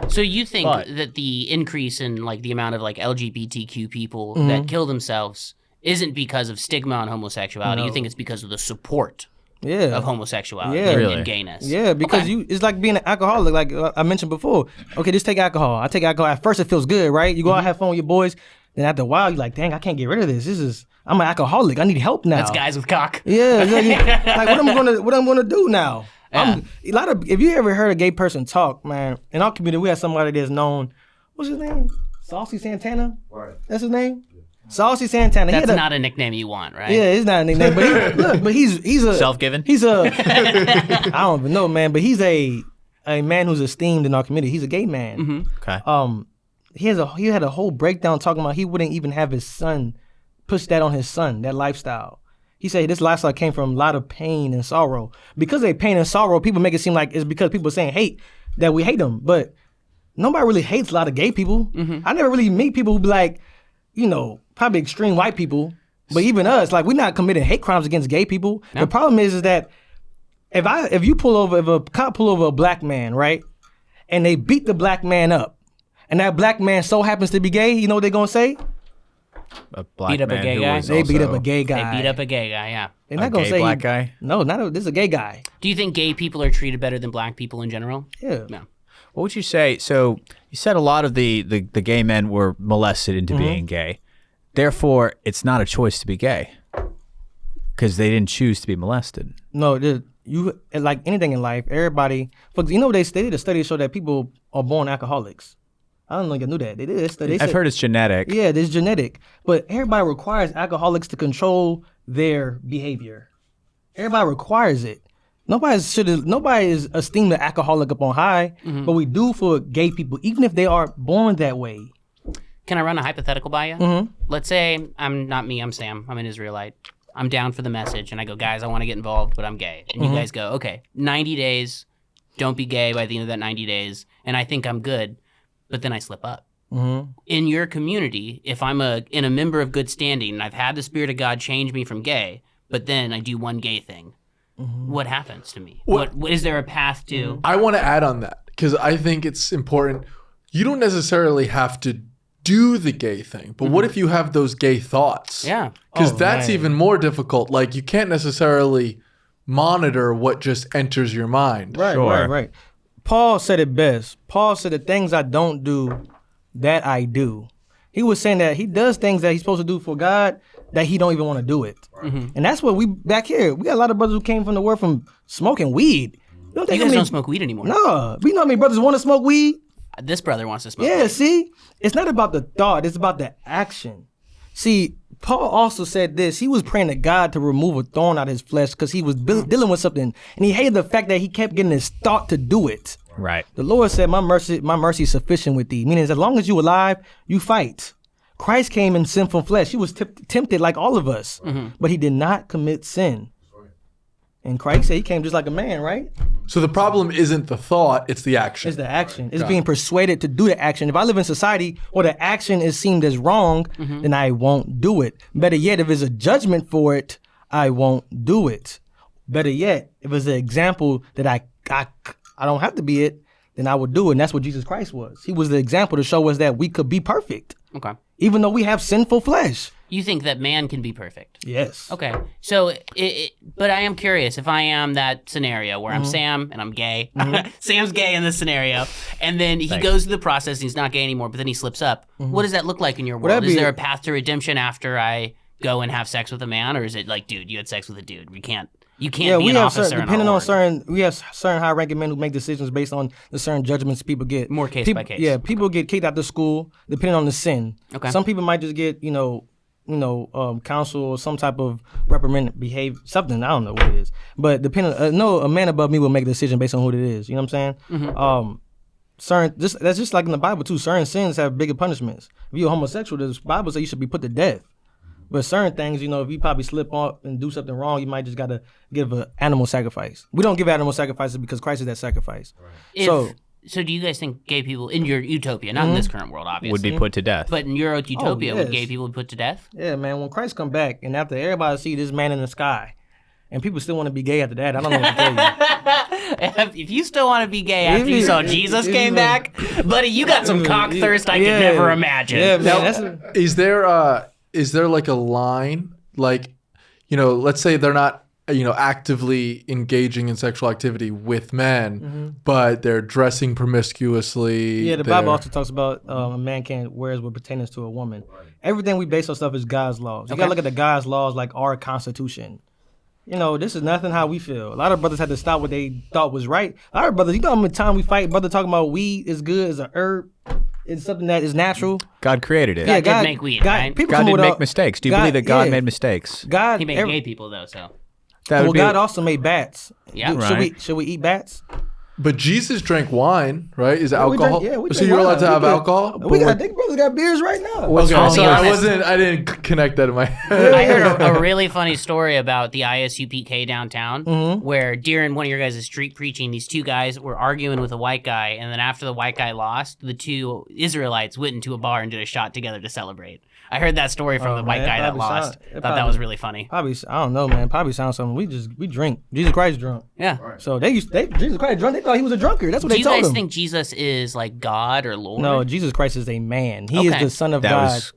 So you think But- that the increase in like the amount of like LGBTQ people that kill themselves isn't because of stigma on homosexuality? You think it's because of the support Yeah. of homosexuality Yeah. and, Really? and gayness? Yeah, because it's like being an alcoholic. Like I mentioned before. Okay, just take alcohol. I take alcohol. At first, it feels good, right? You go out, have fun with your boys. Then after a while, you're like, dang, I can't get rid of this. I'm an alcoholic. I need help now. That's guys with cock. Yeah, like what I'm gonna do now? If you ever heard a gay person talk, man, in our community we have somebody that's known. What's his name? Saucy Santana. Right. That's his name. Saucy Santana. That's not a nickname you want, right? Yeah, it's not a nickname, but he's a Self-given? He's a I don't even know, man, but he's a man who's esteemed in our community. He's a gay man. Okay. He had a whole breakdown talking about he wouldn't even have his son push that on his son, that lifestyle. He said this lifestyle came from a lot of pain and sorrow. Because of pain and sorrow, people make it seem like it's because people are saying hate that we hate them, but nobody really hates a lot of gay people. I never really meet people who be like, probably extreme white people, but even us, like we're not committing hate crimes against gay people. No. The problem is that if a cop pull over a black man, right, and they beat the black man up, and that black man so happens to be gay, you know what they're gonna say? A black Beat up a man gay who guy? was They beat up also a gay guy. They beat up a gay guy, yeah. They're not a gonna gay say black guy? No, this is a gay guy. Do you think gay people are treated better than black people in general? Yeah. No. What would you say? So you said a lot of the gay men were molested into being gay. Therefore, it's not a choice to be gay because they didn't choose to be molested. No, you like anything in life. Everybody, they did a study to show that people are born alcoholics. I don't know if you knew that. They did a study. I've heard it's genetic. Yeah, it's genetic. But everybody requires alcoholics to control their behavior. Everybody requires it. Nobody is esteemed the alcoholic up on high, but we do for gay people, even if they are born that way. Can I run a hypothetical by you? Let's say I'm not me, I'm Sam. I'm an Israelite. I'm down for the message, and I go, guys, I want to get involved, but I'm gay. And you guys go, okay, 90 days, don't be gay by the end of that 90 days, and I think I'm good, but then I slip up. In your community, if I'm a member of good standing, and I've had the Spirit of God change me from gay, but then I do one gay thing, what happens to me? What is there a path to? I want to add on that because I think it's important. You don't necessarily have to do the gay thing, but what if you have those gay thoughts? Yeah. Because that's even more difficult. Like you can't necessarily monitor what just enters your mind. Right. Paul said it best. Paul said the things I don't do, that I do. He was saying that he does things that he's supposed to do for God that he don't even want to do it. And that's what we back here. We got a lot of brothers who came from the world from smoking weed. You guys don't smoke weed anymore. No. We know how many brothers want to smoke weed? This brother wants to smoke Yeah, weed. see? It's not about the thought. It's about the action. See, Paul also said this. He was praying to God to remove a thorn out of his flesh because he was dealing with something. And he hated the fact that he kept getting his thought to do it. Right. The Lord said, my mercy is sufficient with thee. Meaning, as long as you alive, you fight. Christ came in sinful flesh. He was tempted like all of us. But he did not commit sin. And Christ said he came just like a man, right? So the problem isn't the thought, it's the action. It's the action. It's being persuaded to do the action. If I live in society where the action is seen as wrong, then I won't do it. Better yet, if there's a judgment for it, I won't do it. Better yet, if it's an example that I don't have to be it, then I would do it. And that's what Jesus Christ was. He was the example to show us that we could be perfect, Okay. even though we have sinful flesh. You think that man can be perfect? Yes. Okay. So, but I am curious if I am that scenario where I'm Sam and I'm gay. Sam's gay in this scenario. And then he goes through the process and he's not gay anymore, but then he slips up. What does that look like in your world? Is there a path to redemption after I go and have sex with a man? Or is it like, dude, you had sex with a dude. You can't be an officer. Depending on we have certain high-ranking men who make decisions based on the certain judgments people get. More case by case. Yeah, people get kicked out of school depending on the sin. Okay. Some people might just get, counsel or some type of reprimand behavior, something, I don't know what it is. But depending, a man above me will make a decision based on who it is. You know what I'm saying? That's just like in the Bible too. Certain sins have bigger punishments. If you're homosexual, the Bible says you should be put to death. But certain things, if you probably slip up and do something wrong, you might just gotta give an animal sacrifice. We don't give animal sacrifices because Christ is that sacrifice. Right. So do you guys think gay people in your utopia, not in this current world, obviously, Would be put to death. but in your utopia, would yes. gay people be put to death? Yeah, man. When Christ come back, and after everybody see this man in the sky, and people still want to be gay after that, I don't know what to tell you. If you still want to be gay after you saw Jesus came back, buddy, you got some cock thirst I could never imagine. Yeah, man. Now, is there like a line, like, let's say they're not, actively engaging in sexual activity with men, but they're dressing promiscuously. Yeah, the Bible also talks about a man can't wear what pertains to a woman. Everything we base our stuff is God's laws. You gotta look at the God's laws like our Constitution. This is nothing how we feel. A lot of brothers had to stop what they thought was right. A lot of brothers, how many times we fight, brother talking about weed is good as a herb. It's something that is natural. God created it. God did make weed, right? God didn't make mistakes. Do you believe that God made mistakes? He made gay people, though, so. God also made bats. Yeah. Right. Should we eat bats? But Jesus drank wine, right? Is alcohol? We so drink you're allowed wine. to have alcohol? They brothers got beers right now. Okay, I'll be so honest. I didn't connect that in my head. I heard a really funny story about the ISUPK downtown, where during one of your guys' street preaching, these two guys were arguing with a white guy, and then after the white guy lost, the two Israelites went into a bar and did a shot together to celebrate. I heard that story from the white guy that lost. Thought that was really funny. Probably, I don't know, man. Probably sounds something. We drink. Jesus Christ drunk. Yeah. So Jesus Christ drunk. They thought he was a drunkard. That's what Do they you told guys him. think Jesus is like God or Lord? No, Jesus Christ is a man. He is Okay. the Son of That God. I was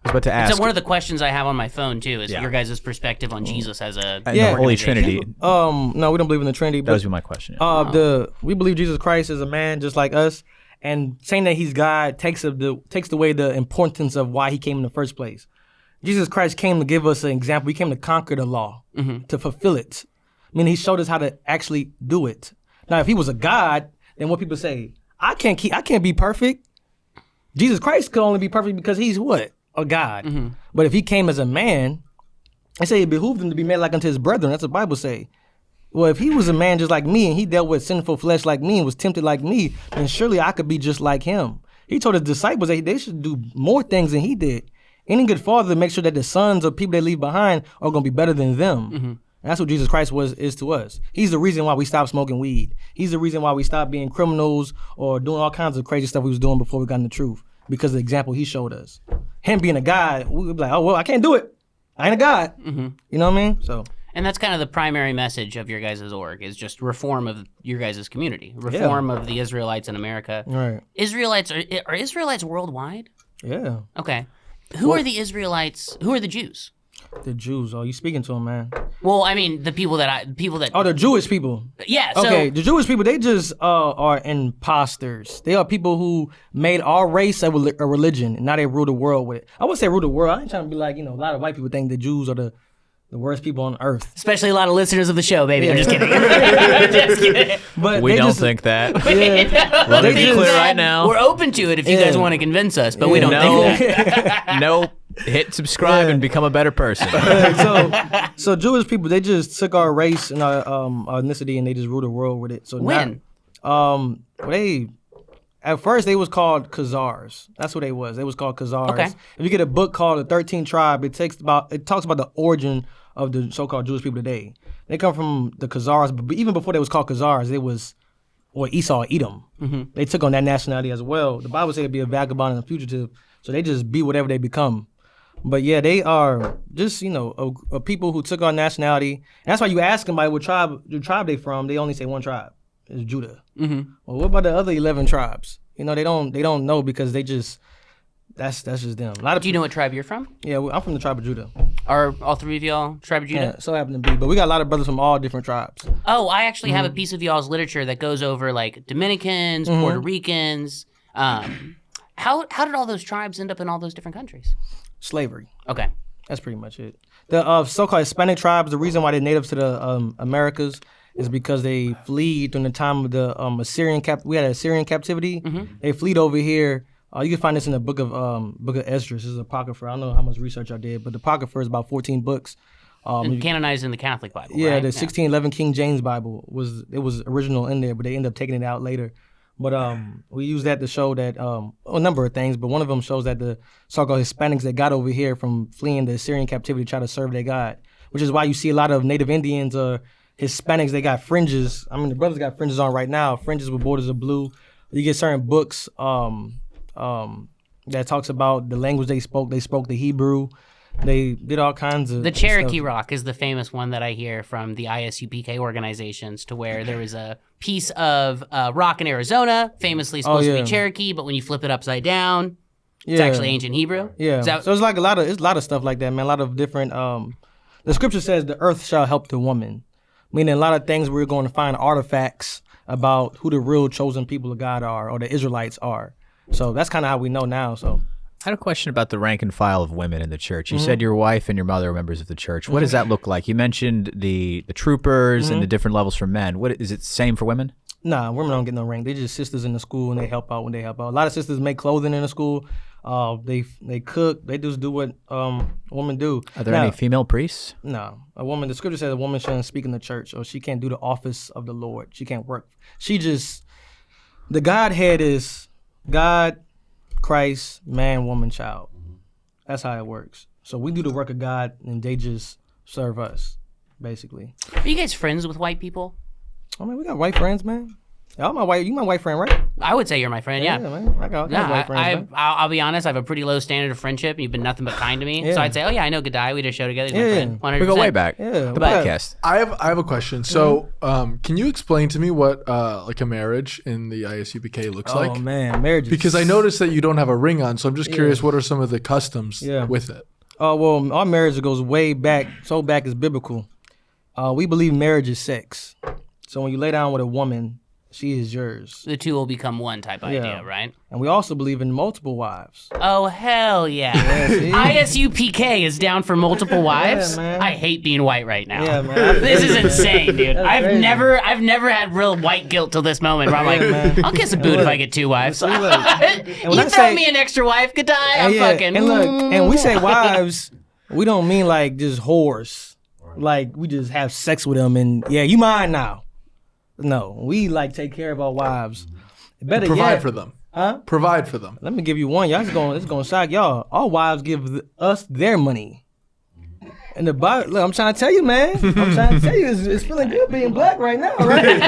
about to ask. So one of the questions I have on my phone too is your guys' perspective on Jesus as a And the Holy organization. Trinity. No, we don't believe in the Trinity. That But, was my question. we believe Jesus Christ is a man just like us, and saying that he's God takes away the importance of why he came in the first place. Jesus Christ came to give us an example. He came to conquer the law, to fulfill it. I mean, he showed us how to actually do it. Now, if he was a God, then what people say, I can't be perfect. Jesus Christ could only be perfect because he's what? A God. But if he came as a man, they say it behooved him to be made like unto his brethren. That's what the Bible say. Well, if he was a man just like me and he dealt with sinful flesh like me and was tempted like me, then surely I could be just like him. He told his disciples that they should do more things than he did. Any good father make sure that the sons of people they leave behind are going to be better than them. And that's what Jesus Christ is to us. He's the reason why we stopped smoking weed. He's the reason why we stopped being criminals or doing all kinds of crazy stuff we was doing before we got in the truth, because of the example he showed us. Him being a God, we would be like, oh, well, I can't do it. I ain't a God. You know what I mean? So. And that's kind of the primary message of your guys' org, is just reform of your guys' community, reform of the Israelites in America. Right. Are Israelites worldwide? Yeah. Okay. Who are the Israelites? Who are the Jews? The Jews. Oh, you speaking to them, man. Well, I mean, the people that. Oh, the Jewish people. Yeah. So, Okay, the Jewish people, they just are imposters. They are people who made our race a religion, and now they rule the world with it. I would say rule the world. I ain't trying to be like, a lot of white people think the Jews are the worst people on earth. especially a lot of listeners of the show, baby. I'm just kidding. Just kidding. But we they don't just, think that. Yeah, Let me They be just- clear right now. We're open to it if you guys want to convince us, but we don't No. think that. No. Hit subscribe and become a better person. so Jewish people, they just took our race and our ethnicity and they just rule the world with it. So When? At first they was called Khazars. That's what they was. They was called Khazars. Okay. If you get a book called The 13th Tribe, it talks about the origin of the so-called Jewish people today. They come from the Khazars, but even before they was called Khazars, it was, or Esau, Edom. They took on that nationality as well. The Bible said it'd be a vagabond and a fugitive, so they just be whatever they become. But yeah, they are just, a people who took on nationality. And that's why you ask somebody what tribe they from, they only say one tribe. It's Judah. Well, what about the other 11 tribes? They don't know because they just, that's just them. Do you know what tribe you're from? Yeah, I'm from the tribe of Judah. Are all three of y'all tribe of Judah? Yeah, so happen to be. But we got a lot of brothers from all different tribes. Oh, I actually have a piece of y'all's literature that goes over like Dominicans, Puerto Ricans. How did all those tribes end up in all those different countries? Slavery. Okay. That's pretty much it. The so-called Hispanic tribes, the reason why they're natives to the Americas is because they fled during the time of the Assyrian we had an Assyrian captivity. They fled over here. You can find this in the book of Esdras. This is Apocrypha. I don't know how much research I did, but the Apocrypha is about 14 books. And canonized in the Catholic Bible, yeah, right? the 1611 King James Bible was original in there, but they ended up taking it out later. But we use that to show that a number of things, but one of them shows that the so-called Hispanics that got over here from fleeing the Assyrian captivity try to serve their God, which is why you see a lot of Native Indians or Hispanics, they got fringes. I mean, the brothers got fringes on right now, fringes with borders of blue. You get certain books that talks about the language they spoke. They spoke the Hebrew. They did all kinds of The Cherokee stuff. Rock is the famous one that I hear from the ISUPK organizations, to where there was a piece of rock in Arizona, famously supposed to be Cherokee, but when you flip it upside down, it's actually ancient Hebrew. Yeah. So it's like a lot of stuff like that, man. A lot of different. The scripture says the earth shall help the woman, meaning a lot of things we're going to find artifacts about who the real chosen people of God are, or the Israelites are. So that's kind of how we know now. So I had a question about the rank and file of women in the church. You said your wife and your mother are members of the church. What does that look like? You mentioned the troopers and the different levels for men. What is it the same for women? Nah, women don't get no rank. They're just sisters in the school, and they help out when they help out. A lot of sisters make clothing in the school. They cook. They just do what women do. Are there any female priests? No. A woman, the scripture says a woman shouldn't speak in the church, or she can't do the office of the Lord. She can't work. The Godhead is God, Christ, man, woman, child. That's how it works. So we do the work of God, and they just serve us, basically. Are you guys friends with white people? I mean, we got white friends, man. You my white friend, right? I would say you're my friend, yeah. Yeah, man. I got white friends, man. I'll be honest, I have a pretty low standard of friendship, and you've been nothing but kind to me. Yeah. So I'd say, oh yeah, I know Gadai. We did a show together. He's my friend. 100%. We go way back. Yeah, The but- podcast. I have a question. So, can you explain to me what like a marriage in the ISUPK looks Oh, like? man, marriage is... Because I noticed that you don't have a ring on, so I'm just curious. What are some of the customs with it? Oh, well, our marriage goes way back, so back as biblical. We believe marriage is sex. So when you lay down with a woman, she is yours. The two will become one type idea, right? And we also believe in multiple wives. Oh, hell yeah. see? ISUPK is down for multiple wives. man. I hate being white right now. Yeah, man. This is insane, dude. I've crazy. never had real white guilt till this moment where I'm like, man. I'll kiss a boot if I get two wives. when you I throw say- me an extra wife, good die, I'm fucking. And look, and we say wives, we don't mean like just whores. Like we just have sex with them and you mine now. No, we like take care of our wives. Better Provide for them. Huh? Provide for them. Let me give you one. It's gonna shock y'all. Our wives give us their money. And the Bible, look, I'm trying to tell you, man. I'm trying to tell you, it's feeling good being black right now, right?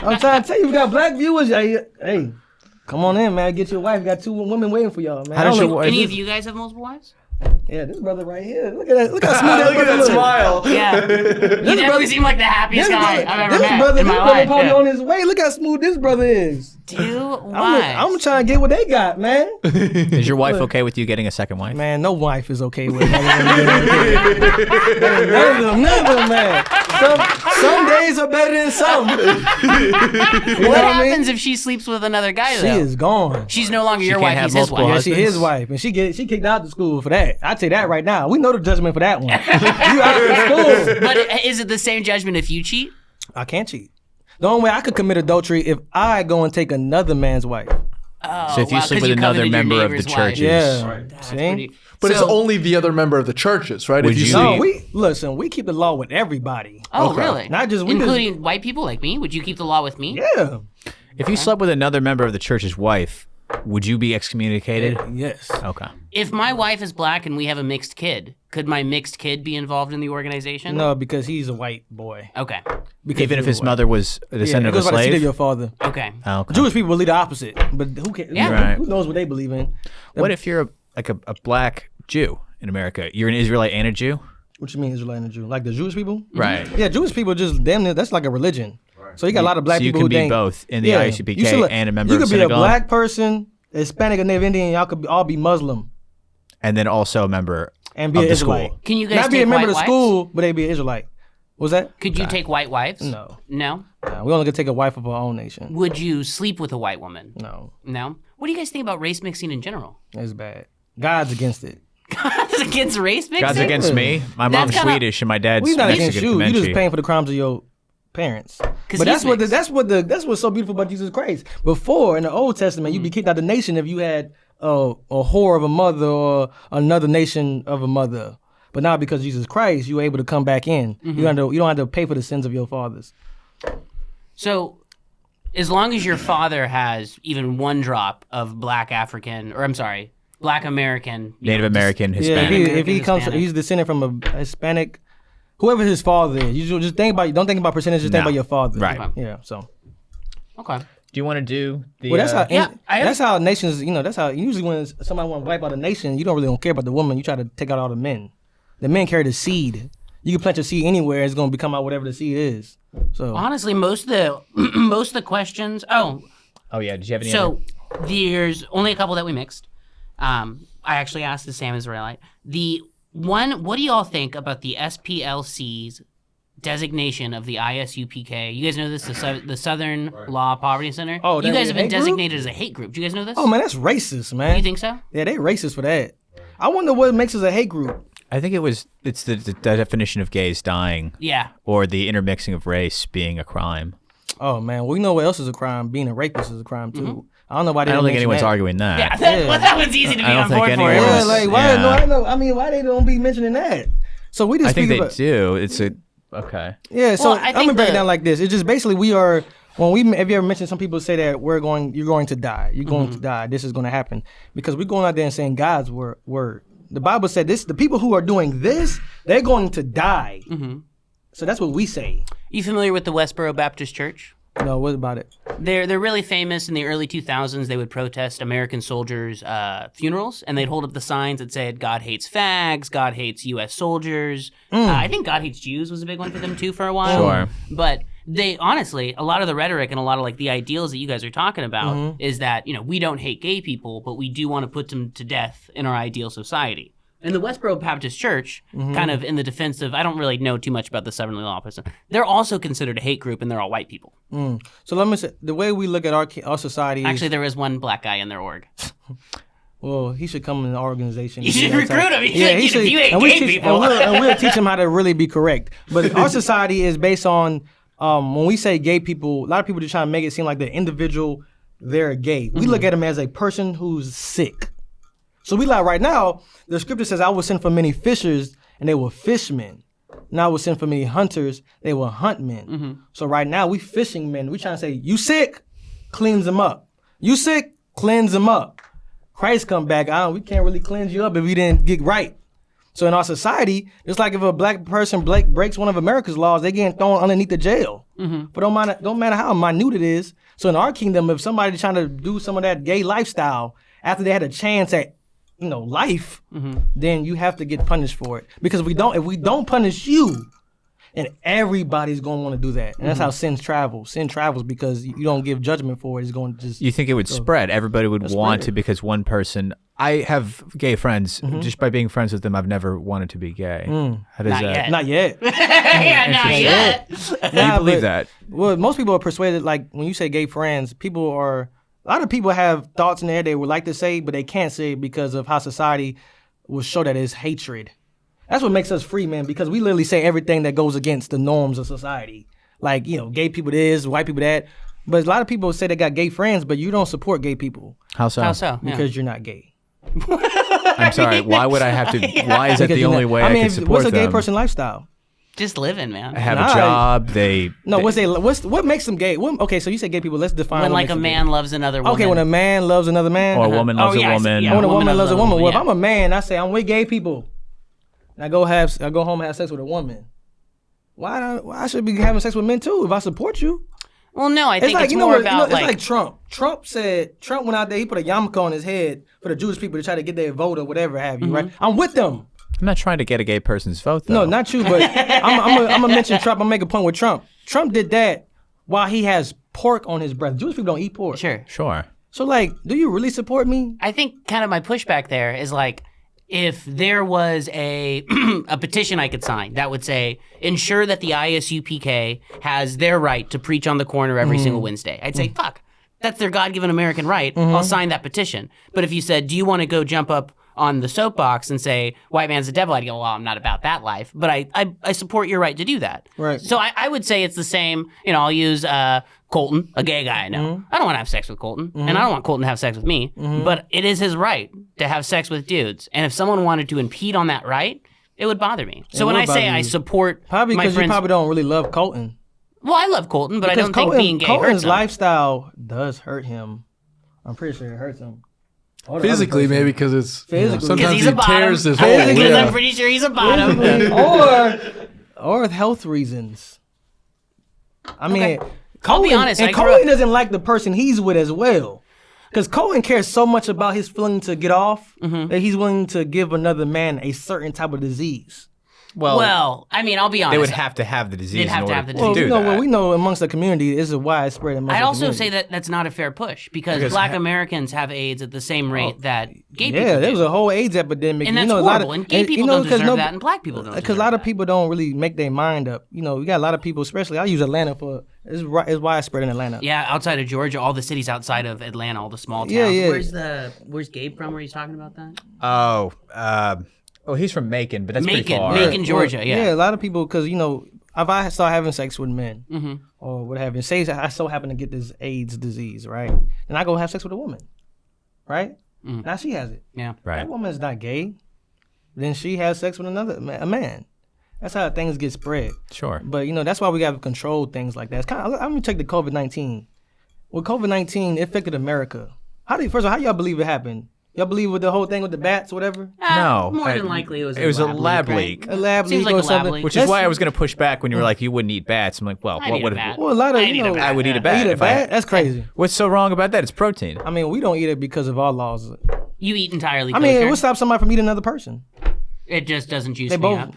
I'm trying to tell you, we got black viewers. Hey, come on in, man. Get your wife. Got two women waiting for y'all, man. How does I don't your know- wife- Any of you guys have multiple wives? Yeah, this brother right here. Look at that. Look how smooth that Look at brother that look. smile. Yeah. You definitely seem like the happiest guy I've ever met in my life. probably Yeah. on his way. Look how smooth this brother is. Two I'm wives. trying to get what they got, man. Is your wife okay with you getting a second wife? Man, no wife is okay with it. None of them, man. Some days are better than some. You know What I mean? happens if she sleeps with another guy, She though? is gone. She's no longer your can't wife, have he's his multiple wife. Yeah, she his wife, and she kicked out of school for that. I tell you that right now. We know the judgment for that one. You out of school. But is it the same judgment if you cheat? I can't cheat. The only way I could commit adultery if I go and take another man's wife. Oh, So if you wow, sleep 'cause with another coveted your member of the neighbor's wife. church, Yeah. That's See? pretty- But it's So- only the other member of the churches, right? Would If you you- see, No, we keep the law with everybody. Oh, Okay. really? Not just we including white people like me. Would you keep the law with me? Yeah. if you slept with another member of the church's wife, would you be excommunicated? Yes. Okay. If my wife is black and we have a mixed kid, could my mixed kid be involved in the organization? No, because he's a white boy. Okay. Because Even if his white. mother was a descendant it of goes a by the seed of slave? your father. Okay. Oh, okay. Jewish people believe the opposite, but who cares? Yeah. Right. Who knows what they believe in? What if you're a black Jew in America? You're an Israelite and a Jew? What you mean Israelite and a Jew? Like the Jewish people? Right. Yeah, Jewish people just damn near, that's like a religion. So you got a lot of black So you people can who be think both in the You ISUPK should- and a member You of could be a synagogue, black person, Hispanic, or Native Indian. Y'all could all be Muslim and then also a member and be of an the Israelite. school. Can you guys Not be a take member white of the wives? school, but they be an Israelite. Was that? Could you take white wives? No. No? Nah, we only gonna take a wife of our own nation. Would you sleep with a white woman? No, No? What do you guys think about race mixing in general? that's bad. God's against it. God's against race mixing? God's against me. My mom's kinda- Swedish and my dad's We're not Mexican against you. You just Comanche. paying for the crimes of your parents. But he's that's what's so beautiful about Jesus Christ. Before in the Old Testament, you'd be kicked out of the nation if you had a whore of a mother or another nation of a mother. But now because of Jesus Christ, you're able to come back in. You don't have to pay for the sins of your fathers. So, as long as your father has even one drop of black African, or I'm sorry, black American, you Native know, American, Yeah, Hispanic. if he comes, Hispanic. he's descended from a Hispanic, whoever his father is. You just think about, don't think about percentage, just think No. about your father. Right. Yeah. So. Okay. Do you want to do the? Well, that's how. Yeah, I have- that's how nations. That's how. Usually, when somebody want to wipe out a nation, you don't care about the woman. You try to take out all the men. The men carry the seed. You can plant your seed anywhere. It's going to become out whatever the seed is. So Honestly, most of the most of the questions. Oh, Oh yeah. Did you have any? so there's only a couple that we mixed. I actually asked the Sam Israelite. The one, what do y'all think about the SPLC's designation of the ISUPK? You guys know this, the Southern Law Poverty Center? Oh, you that guys was have a been hate group? designated as a hate group. Do you guys know this? oh man, that's racist, man. You think so? Yeah, they racist for that. I wonder what makes us a hate group. I think it's the definition of gays dying Yeah. or the intermixing of race being a crime. Oh man, we know what else is a crime. Being a rapist is a crime too. I don't know why they I don't didn't think mention anyone's that. arguing that. Yeah, that, Yeah. well, that one's easy to be I don't on think board for. anyone Yeah, was- like why? yeah. No, I know. I mean, why they don't be mentioning that? So we just I think speak they about, do. It's a okay. Yeah, so Well, I I'm think gonna break it the- down like this. It's just basically we are have you ever mentioned some people say that you're going to die. You're going to die. This is going to happen because we're going out there and saying God's word. The Bible said this. The people who are doing this, they're going to die. So that's what we say. You familiar with the Westboro Baptist Church? No, what about it? They're really famous in the early 2000s. They would protest American soldiers' funerals, and they'd hold up the signs that said "God hates fags," "God hates U.S. soldiers." I think "God hates Jews" was a big one for them too for a while. Sure. But they honestly, a lot of the rhetoric and a lot of like the ideals that you guys are talking about is that we don't hate gay people, but we do want to put them to death in our ideal society. And the Westboro Baptist Church, kind of in the defense of, I don't really know too much about the Southern Law Person. They're also considered a hate group, and they're all white people. So let me say the way we look at our society. Is, Actually, there is one black guy in their org. well, he should come in the organization. You should Yeah, recruit him. Yeah, He should, if you hate and we gay teach- people. and we'll teach him how to really be correct. But our society is based on when we say gay people, a lot of people just try to make it seem like the individual they're gay. We look at them as a person who's sick. So we like right now, the scripture says, "I will send for many fishers, and they will fish men. And I will send for many hunters, they will hunt men." So right now, we fishing men. We trying to say, you sick, cleanse them up. You sick, cleanse them up. Christ come back, we can't really cleanse you up if you didn't get right. So in our society, it's like if a black person breaks one of America's laws, they getting thrown underneath the jail. But don't matter how minute it is. So in our kingdom, if somebody trying to do some of that gay lifestyle after they had a chance at life, then you have to get punished for it. Because if we don't punish you, and everybody's going to want to do that. And that's how sin travels. Sin travels because you don't give judgment for it. It's going to just... You think it would spread? Everybody would want spread. to because one person. I have gay friends. Just by being friends with them, I've never wanted to be gay. How does Not that? yet. Not yet. Yeah, not yet. Do you believe that? Well, most people are persuaded, like, when you say gay friends, a lot of people have thoughts in there they would like to say, but they can't say it because of how society will show that it's hatred. That's what makes us free, man, because we literally say everything that goes against the norms of society. Like, gay people this, white people that. But a lot of people say they got gay friends, but you don't support gay people How so? How so? Yeah. because you're not gay. I'm sorry. Why would I have to? Why is that Because the you're only not- way I, mean, can support what's a gay them? person lifestyle? Just living, man. have Nah. a job. What makes them gay? Okay, so you said gay people. Let's define. When what like makes a them man gay. loves another woman. Okay, when a man loves another man, or a woman loves Oh, yeah, a I see, woman. yeah. when a woman loves a woman. Well, if yeah. I'm a man, I say I'm with gay people, and I go home and have sex with a woman. Why should I be having sex with men too? If I support you, Well, no, I think like it's more about it's like Trump. Trump went out there. He put a yarmulke on his head for the Jewish people to try to get their vote or whatever have you. Right? I'm with them. I'm not trying to get a gay person's vote, though. No, not you, but I'm gonna mention Trump. I'm gonna make a point with Trump. Trump did that while he has pork on his breath. Jewish people don't eat pork. Sure. Sure. So like, do you really support me? I think kind of my pushback there is like, if there was a a petition I could sign that would say, ensure that the ISUPK has their right to preach on the corner every single Wednesday, I'd say, fuck, that's their God-given American right. I'll sign that petition. But if you said, do you want to go jump up on the soapbox and say, white man's the devil, I'd go, well, I'm not about that life. But I support your right to do that. Right. So I would say it's the same, I'll use Colton, a gay guy I know. I don't want to have sex with Colton, and I don't want Colton to have sex with me, but it is his right to have sex with dudes. And if someone wanted to impede on that right, it would bother me. So when would I say bother I you. support Probably my because you friends, probably don't really love Colton. well, I love Colton, but I Because don't think being gay Colton's hurts him. lifestyle does hurt him. I'm pretty sure it hurts him. Or the other Physically, person. maybe because it's Physically. Because sometimes he's he a bottom. tears his hole. Because Yeah. I'm pretty sure he's a bottom. or health reasons. I mean, Okay. I'll Colton, be honest, and I grew Colton up- doesn't like the person he's with as well. Because Colton cares so much about his feeling to get off that he's willing to give another man a certain type of disease. Well, I mean, I'll be honest. They would have to have the disease They'd have in to order have the to disease. Well, do that. we know amongst the community this is widespread amongst I'd the also community. say that that's not a fair push because Black Americans have AIDS at the same rate that gay people Yeah, do. there was a whole AIDS epidemic. And that's a lot horrible. And gay people don't deserve that, and Black people don't Because a deserve lot of that. people don't really make their mind up. We got a lot of people, especially I use Atlanta for it's widespread in Atlanta. Yeah, outside of Georgia, all the cities outside of Atlanta, all the small towns. Yeah, yeah. Where's Gabe from? Where he's talking about that? Oh, he's from Macon, but that's pretty Macon, far. Macon, Georgia. Yeah. a lot of people because if I start having sex with men or what have you, say I so happen to get this AIDS disease, right? And I go have sex with a woman, right? Now she has it. Yeah. Right. That woman's not gay. Then she has sex with a man. That's how things get spread. Sure. But that's why we got to control things like that. It's kind of. Let me take the COVID-19. Well, COVID-19 it affected America. First of all, how y'all believe it happened? Y'all believe with the whole thing with the bats, whatever? No. More than likely, it was a lab right? leak. A lab Seems leak like or a lab something. leak. Which is why I was going to push back when you were like, you wouldn't eat bats. I'm like, well, I'd what eat would a bat. Well, a lot of I'd eat a bat. I would eat a eat bat. a if I- bat? That's crazy. What's so wrong about that? It's protein. I mean, we don't eat it because of our laws. You eat entirely I mean, kosher. what stops somebody from eating another person? It just doesn't juice They me both, up.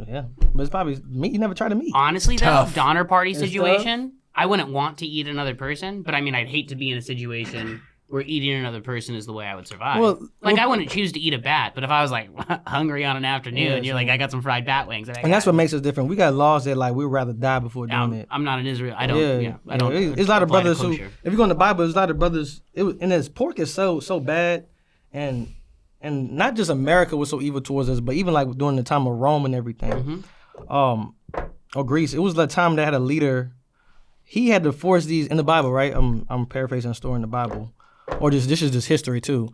yeah. But it's probably meat. You never tried a meat. Honestly, though, Tough. Donner Party situation, I wouldn't want to eat another person, but I mean, I'd hate to be in a situation where eating another person is the way I would survive. I wouldn't choose to eat a bat, but if I was like hungry on an afternoon, you're like, I got some fried bat wings. And that's what makes us different. We got laws that we'd rather die before doing it. I'm not in Israel. I don't. I don't. There's a lot of apply to brothers who, kosher. if you go in the Bible, there's a lot of brothers. And this pork is so bad, and not just America was so evil towards us, but even like during the time of Rome and everything, or Greece, it was the time they had a leader. He had to force these in the Bible, right? I'm paraphrasing a story in the Bible, or this is just history too.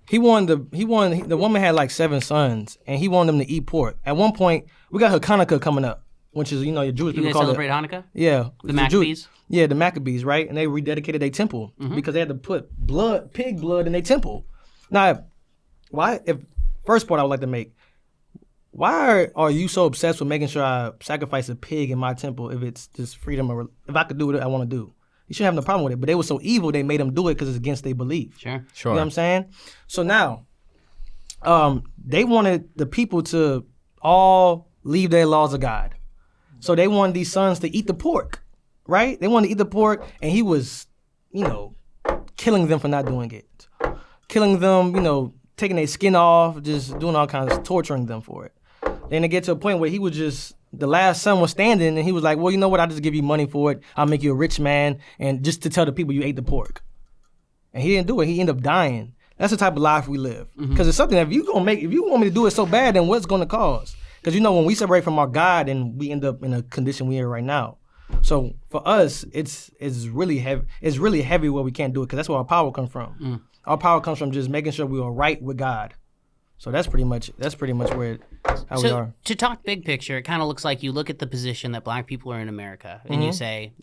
The woman had like 7 sons, and he wanted them to eat pork. At one point, we got Hanukkah coming up, which is your Jewish You people guys call celebrate it. Hanukkah? Yeah, The Maccabees? Yeah, the Maccabees, right? And they rededicated their temple because they had to put pig blood in their temple. Now, first point I would like to make, why are you so obsessed with making sure I sacrifice a pig in my temple if it's just freedom or if I could do what I want to do? You shouldn't have no problem with it. But they were so evil, they made them do it because it's against their belief. Sure. Sure. You know what I'm saying? So now, they wanted the people to all leave their laws of God. So they wanted these sons to eat the pork, right? They wanted to eat the pork, and he was, killing them for not doing it. Killing them, taking their skin off, just doing all kinds of torturing them for it. Then they get to a point where he was just, the last son was standing, and he was like, well, you know what? I'll just give you money for it. I'll make you a rich man, and just to tell the people you ate the pork. And he didn't do it. He ended up dying. That's the type of life we live. Because it's something that if you want me to do it so bad, then what's going to cause? Because when we separate from our God, then we end up in a condition we're in right now. So for us, it's really heavy. It's really heavy where we can't do it because that's where our power comes from. Our power comes from just making sure we are right with God. So that's pretty much where how we are. To talk big picture, it kind of looks like you look at the position that black people are in America, and you say,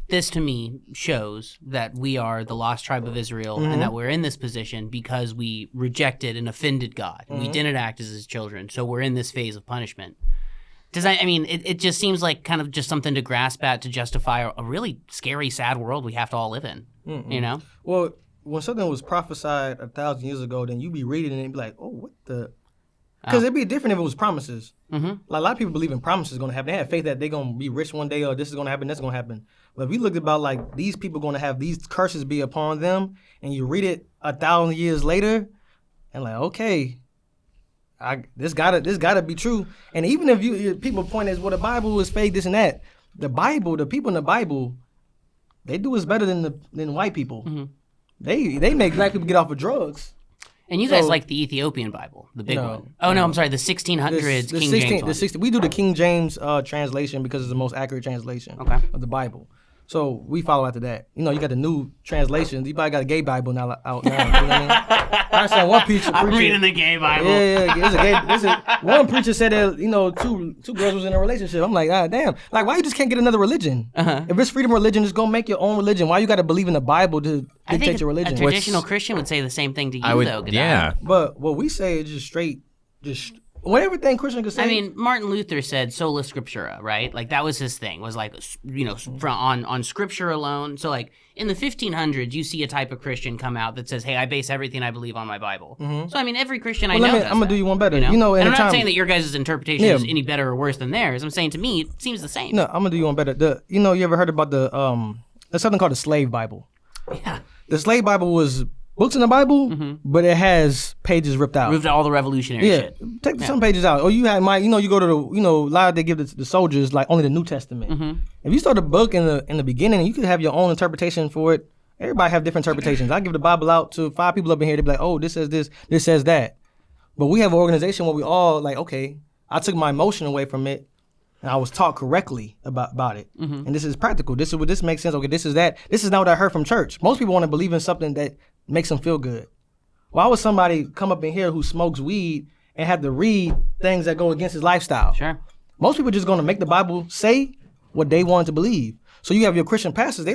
this to me shows that we are the lost tribe of Israel, and that we're in this position because we rejected and offended God. We didn't act as his children, so we're in this phase of punishment. It just seems like kind of just something to grasp at to justify a really scary, sad world we have to all live in, you know? Well, when something was prophesied 1,000 years ago, then you be reading it and be like, oh, what the? Because it'd be different if it was promises. Like a lot of people believe in promises going to happen. They have faith that they're going to be rich one day, or this is going to happen, that's going to happen. But if you looked about like these people going to have these curses be upon them, and you read it 1,000 years later, and like, okay, this gotta be true. And even if people point as, well, the Bible is fake, this and that. The people in the Bible, they do us better than white people. They make black people get off of drugs. And you guys like the Ethiopian Bible, the big one. Oh, no, I'm sorry, the 1600s King James one. We do the King James translation because it's the most accurate translation of the Bible. So we follow after that. You got the new translations. You probably got a gay Bible now out now. You know what I mean? I saw one preacher. I'm reading the gay Bible. Yeah. One preacher said that two girls was in a relationship. I'm like, damn. Like, why you just can't get another religion? If it's freedom of religion, just go make your own religion. Why you got to believe in the Bible to dictate your religion? A traditional Christian would say the same thing to you, though. Gadaiwan. Yeah. But what we say is just straight, everything Christian could say. I mean, Martin Luther said sola scriptura, right? Like that was his thing. Was like, on scripture alone. So like in the 1500s, you see a type of Christian come out that says, "Hey, I base everything I believe on my Bible." So I mean, every Christian I know. I'm gonna do you one better. And I'm not time, saying that your guys' interpretation is any better or worse than theirs. I'm saying to me, it seems the same. No, I'm gonna do you one better. You ever heard about there's something called the slave Bible? Yeah. The slave Bible was books in the Bible, but it has pages ripped out. Ripped all the revolutionary shit. Take some pages out. Or you had you go to the, a lot of they give the soldiers like only the New Testament. If you start a book in the beginning, you could have your own interpretation for it. Everybody have different interpretations. I give the Bible out to 5 people up in here. They be like, oh, this says this says that. But we have an organization where we all like, okay, I took my emotion away from it, and I was taught correctly about it. And this is practical. This makes sense. Okay, this is that. This is not what I heard from church. Most people want to believe in something that makes them feel good. Why would somebody come up in here who smokes weed and have to read things that go against his lifestyle? Sure. Most people are just going to make the Bible say what they want to believe. So you have your Christian pastors.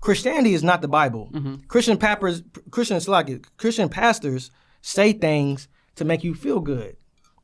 Christianity is not the Bible. Christian pastors say things to make you feel good.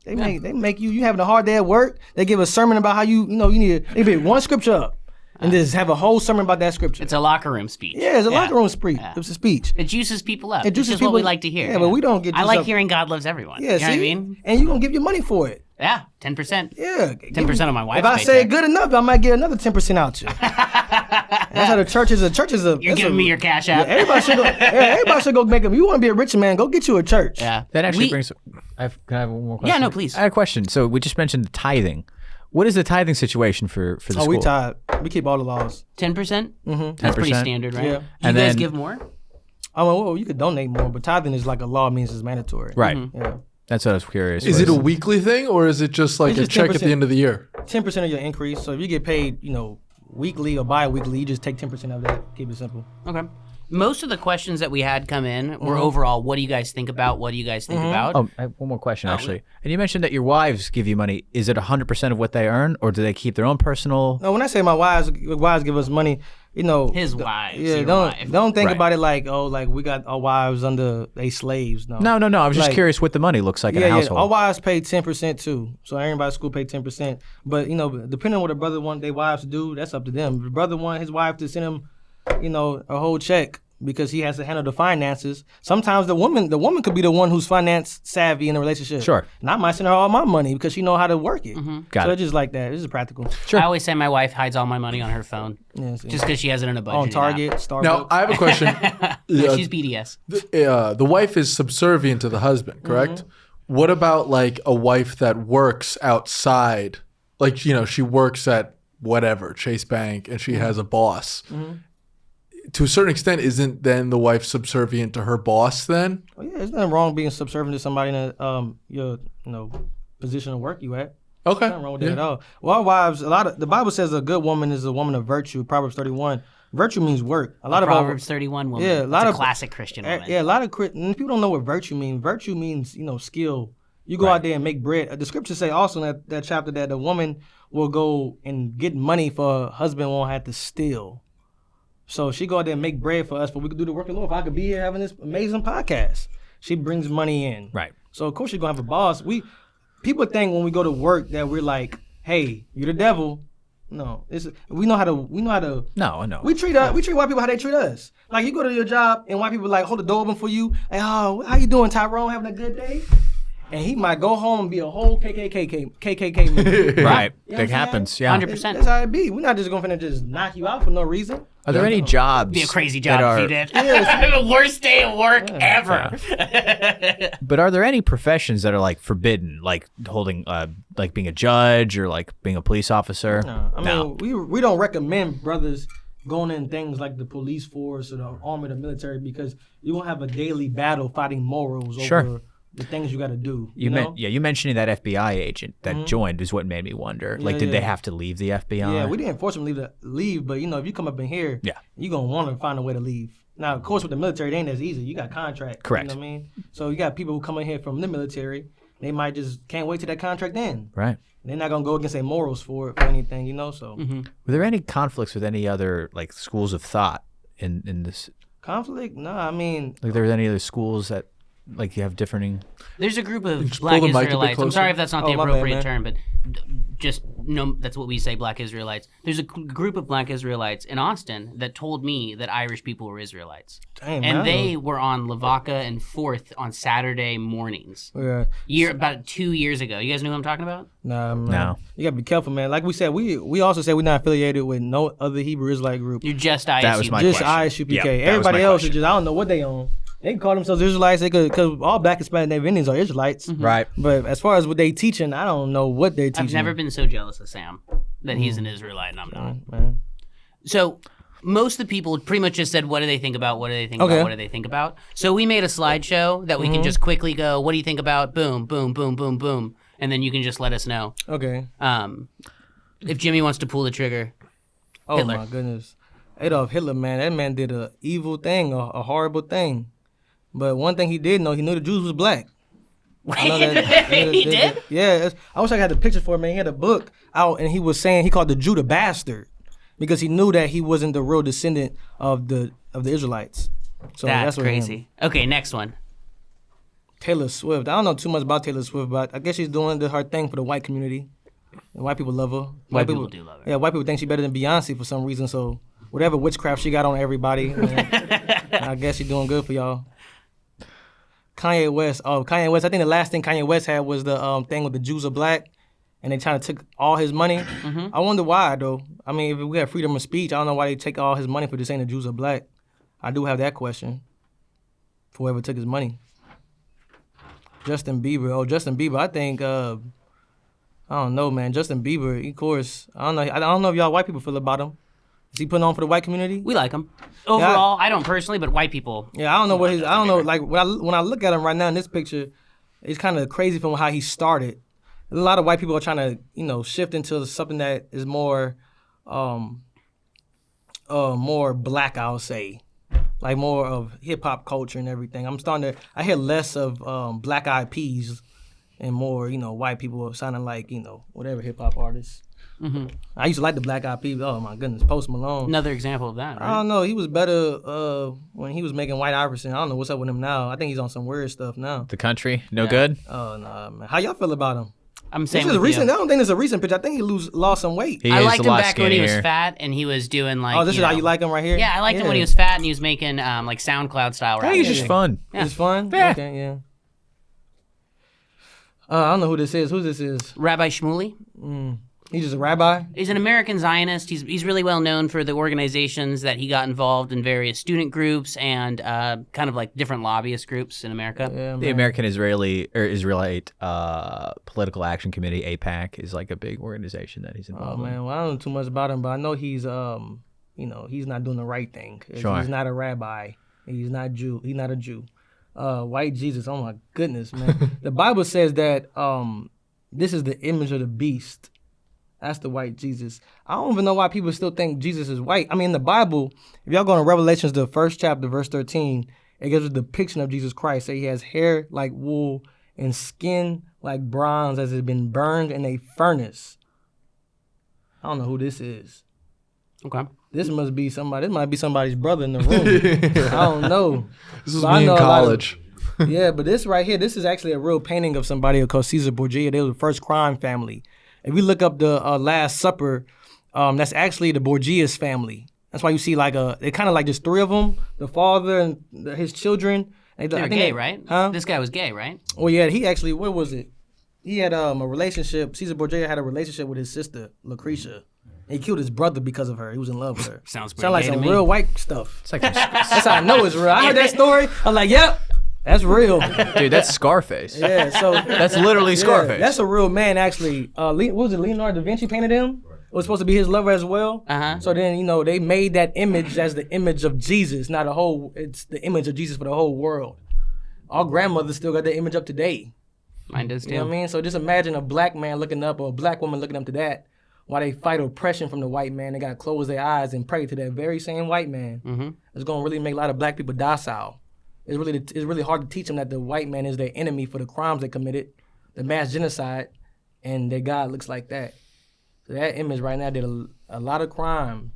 They make you having a hard day at work. They give a sermon about how you need to pick one scripture up and just have a whole sermon about that scripture. It's a locker room speech. Yeah, it's a locker room speech. Yeah. It's a speech. It juices people up. It juices people. What we like to hear. Yeah, but we don't get. I like hearing God loves everyone. Yeah, you know what I mean? And you're gonna give your money for it. Yeah, 10%. Yeah, 10% of my wife's If I say good enough, I might get another 10% out you. That's how the church is. You're giving me your cash out. Yeah, everybody should go make them. You want to be a rich man? Go get you a church. Yeah, that actually brings. Can I have one more question? Yeah, no, please. I had a question. So we just mentioned the tithing. What is the tithing situation for the school? We tithe. We keep all the laws. 10%? That's pretty standard, right? Yeah. Do you guys give more? Well, you could donate more, but tithing is like a law, means it's mandatory. Right. Yeah. That's what I was curious. Is it a weekly thing, or is it just like a check at the end of the year? 10% of your increase. So if you get paid, weekly or bi-weekly, you just take 10% of that. Keep it simple. Okay. Most of the questions that we had come in were overall, what do you guys think about? What do you guys think about? Oh, I have one more question, actually. And you mentioned that your wives give you money. Is it 100% of what they earn, or do they keep their own personal? No, when I say my wives give us money, his wives. Yeah, don't think about it like, like we got our wives under slaves. No. No. I was just curious what the money looks like in a household. Our wives pay 10% too. So everybody at school pay 10%. But depending on what a brother want their wives to do, that's up to them. If the brother want his wife to send him, a whole check because he has to handle the finances. Sometimes the woman could be the one who's finance savvy in a relationship. Sure. And I might send her all my money because she know how to work it. Got so it. It's just like that. This is practical. Sure. I always say my wife hides all my money on her phone. Just because she has it in a budget. On Target, Starbucks. Now, I have a question. She's BDS. The wife is subservient to the husband, correct? What about like a wife that works outside? Like, she works at whatever, Chase Bank, and she has a boss. To a certain extent, isn't then the wife subservient to her boss then? Oh, yeah, there's nothing wrong being subservient to somebody in your position of work you at. Okay. Nothing wrong with that at all. Well, our wives, the Bible says a good woman is a woman of virtue, Proverbs 31. Virtue means work. A lot of Proverbs 31 woman. Yeah, a lot That's of classic Christian woman. Yeah, a lot of people don't know what virtue means. Virtue means skill. You go out there and make bread. The scriptures say also in that chapter that the woman will go and get money for her husband won't have to steal. So she go out there and make bread for us, but we could do the work of the Lord. If I could be here having this amazing podcast, she brings money in. Right. So of course she's gonna have a boss. People think when we go to work that we're like, hey, you're the devil. No, we know how to. No. We treat white people how they treat us. Like you go to your job and white people like hold the door open for you. Like, oh, how you doing, Tyrone? Having a good day? And he might go home and be a whole KKK member. Right. You know That happens. Yeah. 100%. That's how it be. We're not just gonna just knock you out for no reason. Are there any jobs? Be a crazy that job are, if you did. The worst day of work ever. But are there any professions that are like forbidden, like holding, like being a judge or like being a police officer? No, I mean we don't recommend brothers going in things like the police force or the army or the military because you won't have a daily battle fighting morals over the things you got to do. You know? You mentioning that FBI agent that joined is what made me wonder. Like, did they have to leave the FBI? Yeah, we didn't force them to leave, but if you come up in here, you're gonna want to find a way to leave. Now, of course, with the military, it ain't as easy. You got contracts. Correct. You know what I mean? So you got people who come in here from the military. They might just can't wait till that contract ends. Right. They're not gonna go against their morals for anything, So Were there any conflicts with any other like schools of thought in this? conflict? No, I mean, Like, there was any other schools that like you have differing? There's a group of just pull black the mic a bit Israelites. I'm closer? sorry if that's not the my bad, appropriate man. term, but just no, that's what we say, black Israelites. There's a group of black Israelites in Austin that told me that Irish people were Israelites. dang, And man, they were on Lavaca and 4th on Saturday mornings. yeah. About 2 years ago. You guys know who I'm talking about? Nah, man. No. You gotta be careful, man. Like we said, we also said we're not affiliated with no other Hebrew Israelite group. You're just ISU. That was my Just question. ISUPK. Yeah, that was Everybody my else question. is just I don't know what they own. They can call themselves Israelites. They could because all black Hispanic Indians are Israelites. Right. But as far as what they teaching, I don't know what they're teaching. I've never been so jealous of Sam that he's an Israelite and I'm not. Man. So most of the people pretty much just said, what do they think about? What do they think Okay. about? What do they think about? So we made a slideshow that we can just quickly go, what do you think about? Boom, boom, boom, boom, boom. And then you can just let us know. Okay. If Jimmy wants to pull the trigger. Oh Hitler. my goodness. Adolf Hitler, man. That man did a evil thing, a horrible thing. But one thing he did know, he knew the Jews was black. I know that- He did? Yeah. I wish I had the picture for him, man. He had a book out, and he was saying he called the Jew the bastard because he knew that he wasn't the real descendant of the Israelites. So That's what crazy. Okay, next one. Taylor Swift. I don't know too much about Taylor Swift, but I guess she's doing her thing for the white community. And white people love her. White people do love her. Yeah, white people think she's better than Beyonce for some reason. So whatever witchcraft she got on everybody, I guess she's doing good for y'all. Kanye West. Oh, Kanye West. I think the last thing Kanye West had was the thing with the Jews are black, and they trying to take all his money. I wonder why though. I mean, if we have freedom of speech, I don't know why they take all his money for just saying the Jews are black. I do have that question. For whoever took his money. Justin Bieber. Oh, Justin Bieber. I think. I don't know, man. Justin Bieber. Of course. I don't know. I don't know if y'all white people feel about him. Is he putting on for the white community? We like him. Overall, I don't personally, but white people. Yeah, I don't know what his. I don't know. Like when I look at him right now in this picture, it's kind of crazy from how he started. A lot of white people are trying to, shift into something that is more, more black. I'll say, like more of hip hop culture and everything. I hear less of Black Eyed Peas, and more, white people sounding like, whatever hip hop artists. Mm-hmm. I used to like the Black Eyed Peas. Oh my goodness, Post Malone. Another example of that, right? I don't know. He was better when he was making White Iverson. I don't know what's up with him now. I think he's on some weird stuff now. The country, no good. Oh no, man. How y'all feel about him? I'm saying This is recent. I don't think it's a recent picture. I think he lost some weight. He I is liked a him lot back when he was skinnier. fat and he was doing like. Oh, this is how you like him right here? Yeah, I liked him when he was fat and he was making like SoundCloud style rap. Hey, he's just fun. Yeah. It's fun? Yeah. Okay, yeah. I don't know who this is. Who this is? Rabbi Shmuley. He's just a rabbi? He's an American Zionist. He's really well known for the organizations that he got involved in various student groups and kind of like different lobbyist groups in America. Yeah, The man. American Israelite Political Action Committee, AIPAC, is like a big organization that he's Oh, involved in. man. Well, I don't know too much about him, but I know he's, he's not doing the right thing. Sure. He's not a rabbi. He's not a Jew. White Jesus, oh my goodness, man. The Bible says that this is the image of the beast. That's the white Jesus. I don't even know why people still think Jesus is white. I mean, in the Bible, if y'all go to Revelations, the 1st chapter, verse 13, it gives a depiction of Jesus Christ. Say he has hair like wool and skin like bronze as it has been burned in a furnace. I don't know who this is. Okay. This must be somebody. This might be somebody's brother in the room. I don't know. This is But I me in know a lot of- college. Yeah, but this right here, this is actually a real painting of somebody called Caesar Borgia. They were the first crime family. If we look up the Last Supper, that's actually the Borgias family. That's why you see like they kind of like just 3 of them, the father and his children. They were gay, right? Huh? This guy was gay, right? Well, yeah, he actually, what was it? He had a relationship. Caesar Borgia had a relationship with his sister, Lucretia. He killed his brother because of her. He was in love with her. Sounds pretty Sound like gay to some me. real white stuff. It's like, That's how I know it's real. I heard that story. I'm like, yep, that's real. dude, that's Scarface. Yeah, so That's literally Scarface. that's a real man, actually. What was it? Leonardo da Vinci painted him. It was supposed to be his lover as well. Uh-huh. So then, they made that image as the image of Jesus, not a whole. It's the image of Jesus for the whole world. Our grandmothers still got that image up today. Mine does too. You know what I mean? So just imagine a black man looking up or a black woman looking up to that. While they fight oppression from the white man, they got to close their eyes and pray to that very same white man. Mm-hmm. It's going to really make a lot of black people docile. It's really hard to teach them that the white man is their enemy for the crimes they committed, the mass genocide, and their God looks like that. So that image right now did a lot of crime,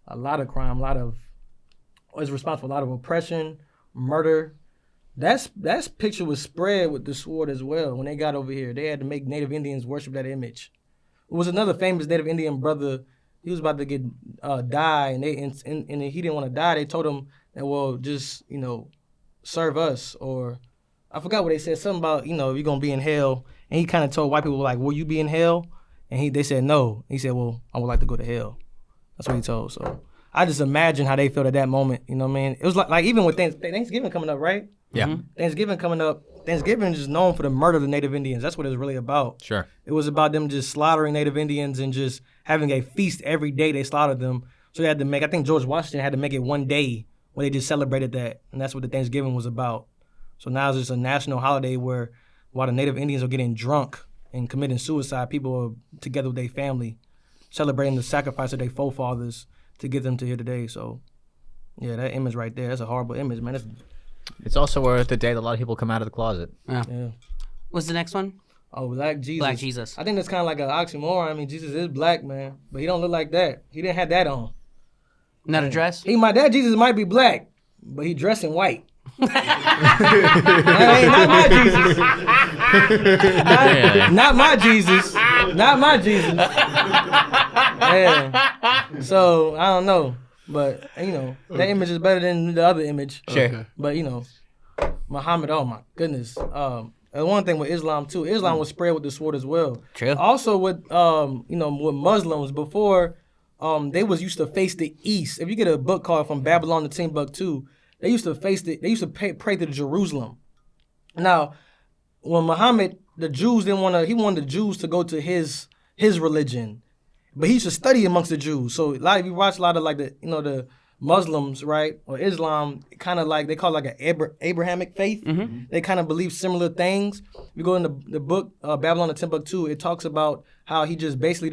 was responsible for a lot of oppression, murder. That picture was spread with the sword as well. When they got over here, they had to make Native Indians worship that image. It was another famous Native Indian brother. He was about to get die, and he didn't want to die. They told him that, well, just serve us, or I forgot what they said. Something about you're gonna be in hell. And he kind of told white people like, will you be in hell? And they said no. He said, well, I would like to go to hell. That's what he told. So I just imagine how they felt at that moment. You know what I mean? It was like even with Thanksgiving coming up, right? Yeah. Mm-hmm. Thanksgiving coming up. Thanksgiving is known for the murder of the Native Indians. That's what it's really about. Sure. It was about them just slaughtering Native Indians and just having a feast every day they slaughtered them. So they had to make, I think George Washington had to make it one day where they just celebrated that. And that's what the Thanksgiving was about. So now it's just a national holiday where while the Native Indians are getting drunk and committing suicide, people are together with their family, celebrating the sacrifice of their forefathers to get them to here today. So yeah, that image right there, that's a horrible image, man. It's also the day that a lot of people come out of the closet. Yeah. Yeah. What's the next one? Oh, Black Jesus. Black Jesus. I think that's kind of like an oxymoron. I mean, Jesus is black, man, but he don't look like that. He didn't have that on. Not a dress? That Jesus might be black, but he dressed in white. That ain't not my Jesus. Not my Jesus. Yeah. So I don't know, but that image is better than the other image. Sure. Okay. But Muhammad, oh my goodness. And one thing with Islam too, Islam was spread with the sword as well. True. Also with with Muslims before, they was used to face the east. If you get a book called From Babylon to Timbuktu, they used to pray to Jerusalem. Now, when Muhammad, the Jews he wanted the Jews to go to his religion, but he used to study amongst the Jews. So if you watch a lot of like the Muslims, right, or Islam, kind of like they call it like an Abrahamic faith. Mm-hmm. They kind of believe similar things. If you go in the book Babylon to Timbuktu, it talks about how he just basically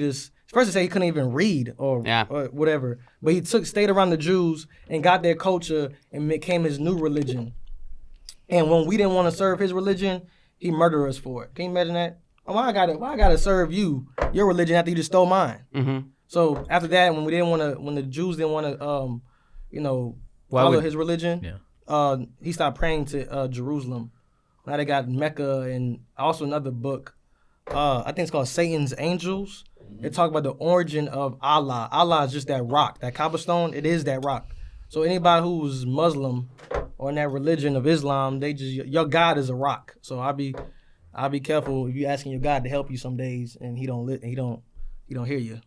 first to say he couldn't even read or whatever, but he stayed around the Jews and got their culture and became his new religion. And when we didn't want to serve his religion, he murdered us for it. Can you imagine that? Why I gotta serve your religion after you just stole mine? Mm-hmm. So after that, when the Jews didn't want to, follow his religion, he stopped praying to Jerusalem. Now they got Mecca and also another book. I think it's called Satan's Angels. They talk about the origin of Allah. Allah is just that rock, that cobblestone. It is that rock. So anybody who's Muslim or in that religion of Islam, your God is a rock. So I'll be careful if you're asking your God to help you some days and he don't hear you.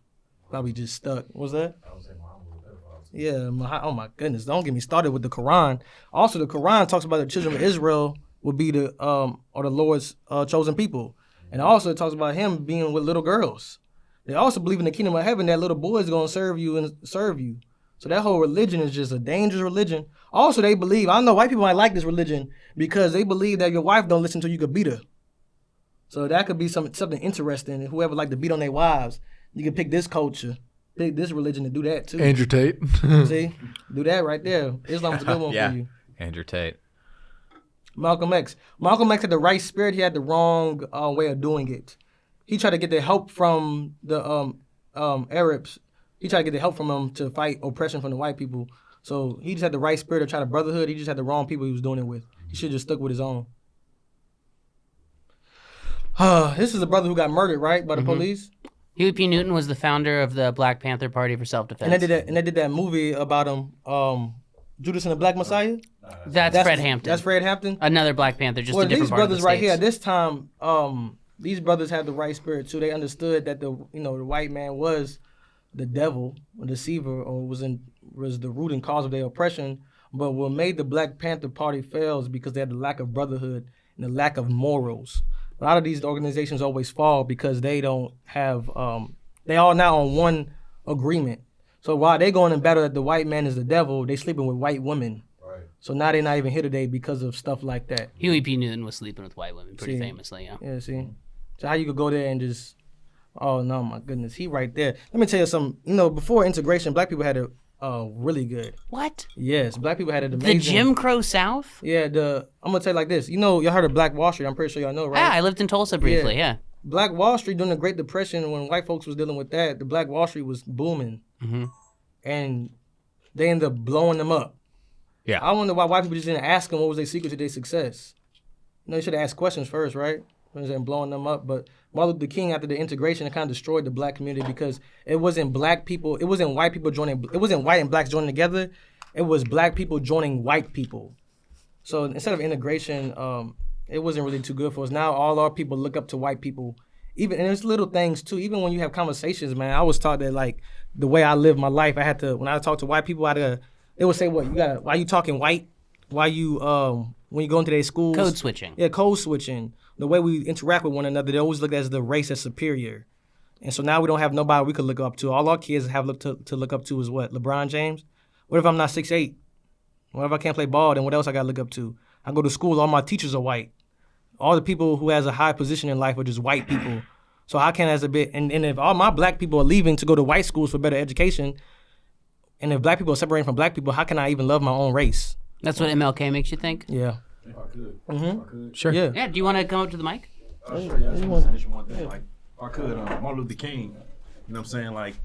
Probably just stuck. What's that? Yeah. Oh my goodness! Don't get me started with the Quran. Also, the Quran talks about the children of Israel would be the Lord's chosen people, and also it talks about him being with little girls. They also believe in the kingdom of heaven that little boys are gonna serve you. So that whole religion is just a dangerous religion. Also, they believe, I know white people might like this religion because they believe that your wife don't listen till you could beat her. So that could be something interesting. Whoever like to beat on their wives, You can pick this culture, pick this religion to do that too. Andrew Tate. See, do that right there. Islam's a good one Yeah. for you. Andrew Tate. Malcolm X. Malcolm X had the right spirit. He had the wrong way of doing it. He tried to get the help from the Arabs. He tried to get the help from them to fight oppression from the white people. So he just had the right spirit to try to brotherhood. He just had the wrong people he was doing it with. He should have just stuck with his own. This is a brother who got murdered, right, by the police. Huey P. Newton was the founder of the Black Panther Party for self-defense. And they did that movie about him, Judas and the Black Messiah. That's Fred Hampton. That's Fred Hampton. Another Black Panther, just a different these part of the brothers right here States. at this time, these brothers had the right spirit too. They understood that the white man was the devil, a deceiver, or was the root and cause of their oppression. But what made the Black Panther Party fail is because they had the lack of brotherhood and the lack of morals. A lot of these organizations always fall because they don't have. They all now on one agreement. So while they going in battle that the white man is the devil, they sleeping with white women. Right. So now they're not even here today because of stuff like that. Huey P. Newton was sleeping with white women pretty famously, yeah. Yeah, see? So how you could go there and just, oh no, my goodness, he right there. Let me tell you something. Before integration, black people had it really good. What? Yes, black people had it amazing. The Jim Crow South? Yeah, I'm gonna tell you like this. Y'all heard of Black Wall Street? I'm pretty sure y'all know, right? Yeah, I lived in Tulsa briefly, yeah. Black Wall Street during the Great Depression, when white folks was dealing with that, the Black Wall Street was booming, and they ended up blowing them up. Yeah. I wonder why white people just didn't ask them what was their secret to their success. You should have asked questions first, right? Rather than blowing them up. But Martin Luther King, after the integration, it kind of destroyed the black community because it wasn't black people, it wasn't white people joining, it wasn't white and blacks joining together. It was black people joining white people. So instead of integration, it wasn't really too good for us. Now all our people look up to white people. And there's little things too. Even when you have conversations, man, I was taught that like the way I live my life, I had to, when I talk to white people, they would say, why you talking white? Why you, when you go into their schools? Code switching. Yeah, code switching. The way we interact with one another, they always look as the race as superior. And so now we don't have nobody we could look up to. All our kids have to look up to is what? LeBron James? What if I'm not 6'8"? What if I can't play ball? Then what else I got to look up to? I go to school, all my teachers are white. All the people who has a high position in life are just white people. So how can and if all my black people are leaving to go to white schools for better education, and if black people are separating from black people, how can I even love my own race? That's what MLK makes you think? Yeah. If I could. If I could. Sure. Yeah. Yeah, do you want to come up to the mic? I'll show you. I just want to mention one thing. Like, if I could, Martin Luther King, you know what I'm saying? Like,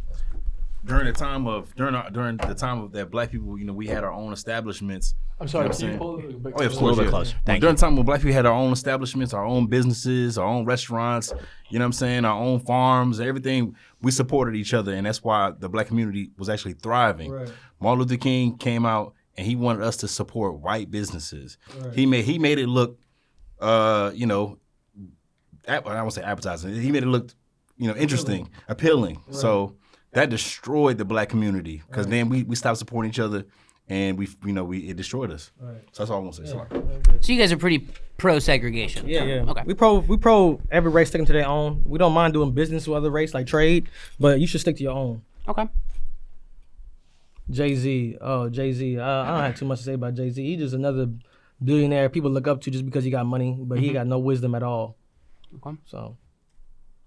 during the time of that black people, we had our own establishments. I'm sorry, You know can what you I'm pull it Oh, yeah, of A course, little bit yeah. closer. Thank During the time when black people had our own establishments, our own businesses, our own restaurants, you know what I'm saying, our own farms, everything, we supported each other, and that's why the black community was actually thriving. Right. Martin Luther King came out and he wanted us to support white businesses. Right. He made it look, I won't say appetizing. He made it look, interesting, appealing. Right. So that destroyed the black community because then we stopped supporting each other. And it destroyed us. Right. So that's all I want to say. Sorry. So you guys are pretty pro-segregation. Yeah. Okay. We pro every race sticking to their own. We don't mind doing business with other race like trade, but you should stick to your own. Okay. Jay-Z. I don't have too much to say about Jay-Z. He's just another billionaire people look up to just because he got money, but he got no wisdom at all. Okay. So,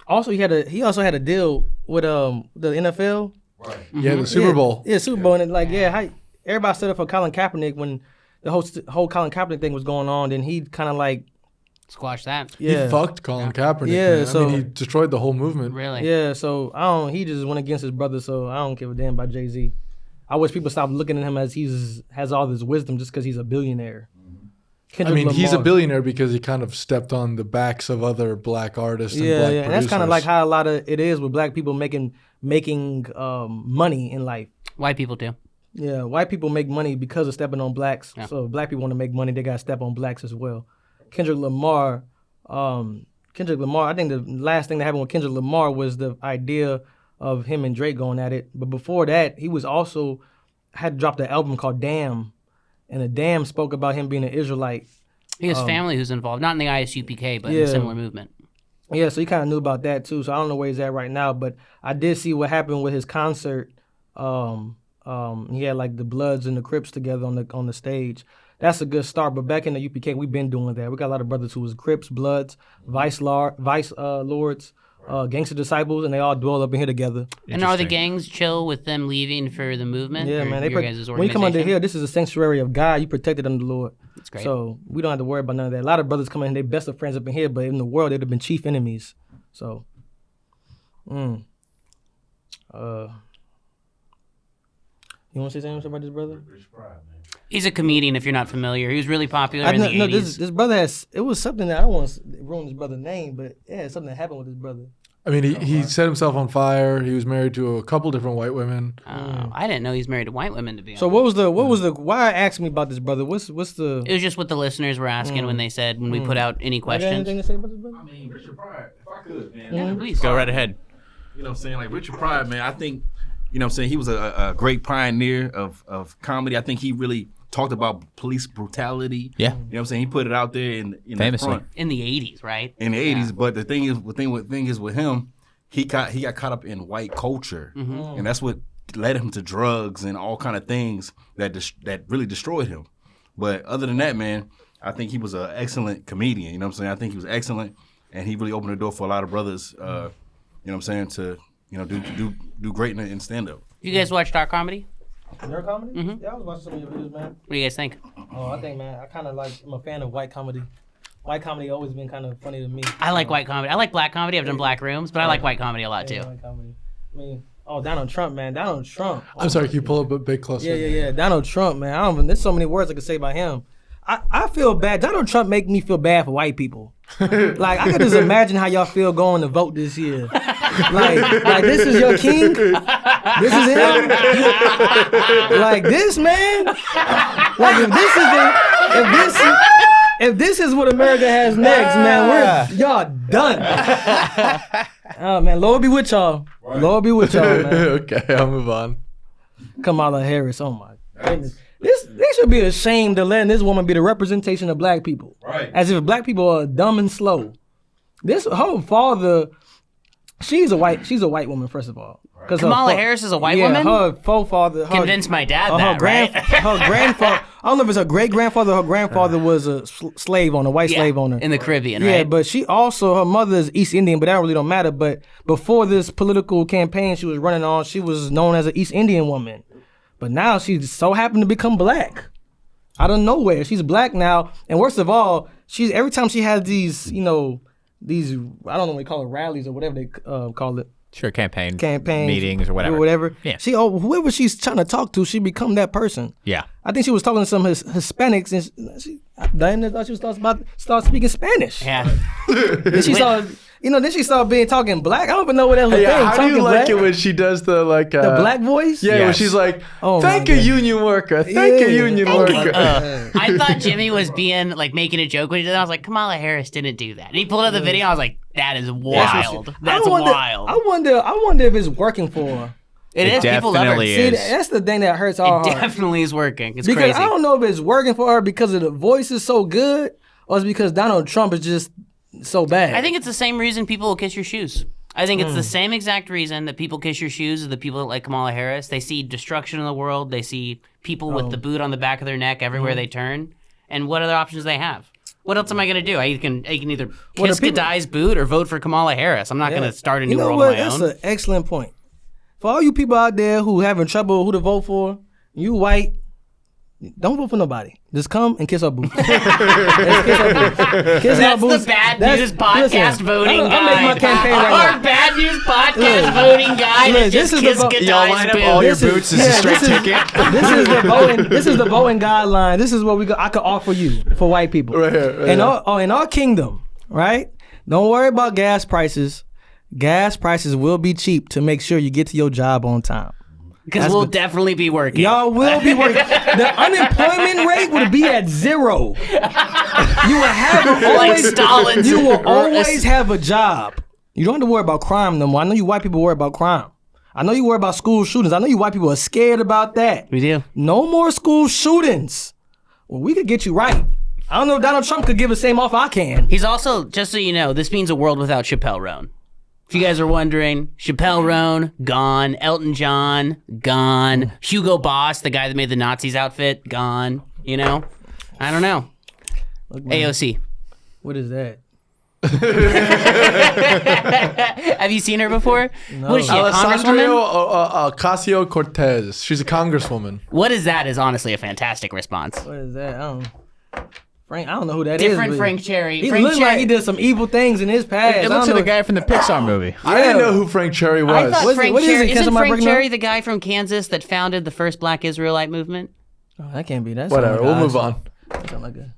also he also had a deal with the NFL. Right. Yeah, the Super Bowl. Yeah, Super Bowl, and everybody stood up for Colin Kaepernick when the whole Colin Kaepernick thing was going on. Then he kind of like squash that. Yeah. He fucked Colin Kaepernick. Yeah, man. so he destroyed the whole movement. Really? Yeah, so he just went against his brother. So I don't give a damn about Jay-Z. I wish people stop looking at him as has all this wisdom just because he's a billionaire. He's a billionaire because he kind of stepped on the backs of other black artists and black producers. And that's kind of like how a lot of it is with black people making money in life. White people too. Yeah, white people make money because of stepping on blacks. Yeah. So if black people want to make money, they got to step on blacks as well. Kendrick Lamar, I think the last thing that happened with Kendrick Lamar was the idea of him and Drake going at it. But before that, he was also had dropped an album called Damn. And the Damn spoke about him being an Israelite. He has family who's involved, not in the ISUPK, but in a similar movement. Yeah, so he kind of knew about that too. So I don't know where he's at right now, but I did see what happened with his concert. He had like the Bloods and the Crips together on the stage. That's a good start. But back in the UPK, we've been doing that. We got a lot of brothers who was Crips, Bloods, Vice Lords, gangster disciples, and they all dwell up in here together. And are the gangs chill with them leaving for the movement? Yeah, or man. your guys' When you come under organization? here, this is a sanctuary of God. You protected under the Lord. That's great. So we don't have to worry about none of that. A lot of brothers come in, they best of friends up in here, but in the world, they'd have been chief enemies. So, you want to say something about this brother? He's a comedian, if you're not familiar. He was really popular in the 80s. This brother has, it was something that I don't want to ruin this brother's name, but yeah, something that happened with this brother. I mean, he set himself on fire. He was married to a couple different white women. I didn't know he's married to white women, to be honest. So what was the why ask me about this brother? What's the It was just what the listeners were asking when they said, when we put out any I got questions. anything to say about this brother? I mean, Richard Pryor, if I could, man. Yeah, please. Go right ahead. You know what I'm saying? Like Richard Pryor, man, I think, you know what I'm saying, he was a great pioneer of comedy. I think he really talked about police brutality. Yeah. You know what I'm saying? He put it out there in the Famously. front In the 80s, right? in the 80s. But the thing is with him, he got caught up in white culture. And that's what led him to drugs and all kind of things that really destroyed him. But other than that, man, I think he was an excellent comedian. You know what I'm saying? I think he was excellent, and he really opened the door for a lot of brothers, you know what I'm saying, to do great in stand-up. You guys watch dark comedy? Their comedy? Yeah, I was watching some of your videos, man. What do you guys think? Oh, I think, man, I'm a fan of white comedy. White comedy always been kind of funny to me. I like white comedy. I like black comedy. I've done black rooms, but I like white comedy a lot too. Yeah, white comedy. I mean, Donald Trump, man. Donald Trump. I'm sorry, can you pull up a bit closer? Yeah. Donald Trump, man. There's so many words I could say about him. I feel bad. Donald Trump make me feel bad for white people. Like, I could just imagine how y'all feel going to vote this year. Like this is your king? This is him? Like this, man? Like if this is what America has next, man, y'all done. Oh man, Lord be with y'all. Right. Lord be with y'all, man. Okay, I'll move on. Kamala Harris, oh my goodness. They should be ashamed of letting this woman be the representation of black people. Right. As if black people are dumb and slow. Her father, she's a white woman, first of all. Kamala Harris is a white woman? Her forefather Convinced my dad that, right? Her grandfather, I don't know if it's her great-grandfather or her grandfather was a slave owner, white slave owner. In the Caribbean, Yeah, right? but her mother is East Indian, but that really don't matter. But before this political campaign she was running on, she was known as an East Indian woman. But now she so happened to become black. Out of nowhere. She's black now. And worst of all, every time she has these, I don't know what they call it, rallies or whatever they call it. Sure, campaigns, meetings or whatever. Yeah. Whoever she's trying to talk to, she become that person. Yeah. I think she was talking to some Hispanics, and she thought she was start speaking Spanish. Yeah. Then she started talking black. I don't even know what that was. How do you like it when she does the the black voice? Yeah, when she's like, thank a union worker, thank a union worker. I thought Jimmy was being making a joke when he did that. I was like, Kamala Harris didn't do that. And he pulled out the video. I was like, that is wild. That's wild. I wonder if it's working for her. It is. People love her. Definitely See, is. that's the thing that hurts our It heart. definitely is working. It's Because crazy. I don't know if it's working for her because of the voice is so good, or it's because Donald Trump is just so bad. I think it's the same reason people will kiss your shoes. I think it's the same exact reason that people kiss your shoes as the people that like Kamala Harris. They see destruction in the world. They see people with the boot on the back of their neck everywhere they turn. And what other options do they have? What else am I going to do? I can either kiss Gadai's boot or vote for Kamala Harris. I'm not going to start a new world of my That's own. an excellent point. For all you people out there who having trouble who to vote for, you white, don't vote for nobody. Just come and kiss our boots. Kiss our boots. Kiss That's our boots. the bad news podcast voting guy. I'm making my campaign right Our bad news podcast voting guy Look, is just this is kiss the Gadai's Y'all line up boot. all your This is- boots as a straight ticket. This is the voting guideline. This is what I could offer you for white people. Right here, right in here. in our kingdom, right? Don't worry about gas prices. Gas prices will be cheap to make sure you get to your job on time. Because we'll definitely be working. Y'all will be working. The unemployment rate would be at 0. You will have always. Stalin's. You will always have a job. You don't have to worry about crime no more. I know you white people worry about crime. I know you worry about school shootings. I know you white people are scared about that. We do. No more school shootings. Well, we could get you right. I don't know if Donald Trump could give the same offer I can. He's also, just so you know, this means a world without Chappelle Roan. If you guys are wondering, Chappelle Roan, gone. Elton John, gone. Hugo Boss, the guy that made the Nazis outfit, gone. I don't know. Look, man, AOC. what is that? Have you seen her before? No. What is she, a Alessandria congresswoman? Ocasio-Cortez. She's a congresswoman. What is that is honestly a fantastic response. What is that? Frank, I don't know who that is. Different but Frank Cherry. He Frank looks like Cherry. he did some evil things in his past. It looks like the guy from the Pixar movie. I didn't know who Frank Cherry I was. thought What Frank is it? Cherry, Can isn't somebody Frank bring him Cherry up? the guy from Kansas that founded the first Black Israelite movement? Oh, that can't be that. Whatever. We'll move on. Something like that.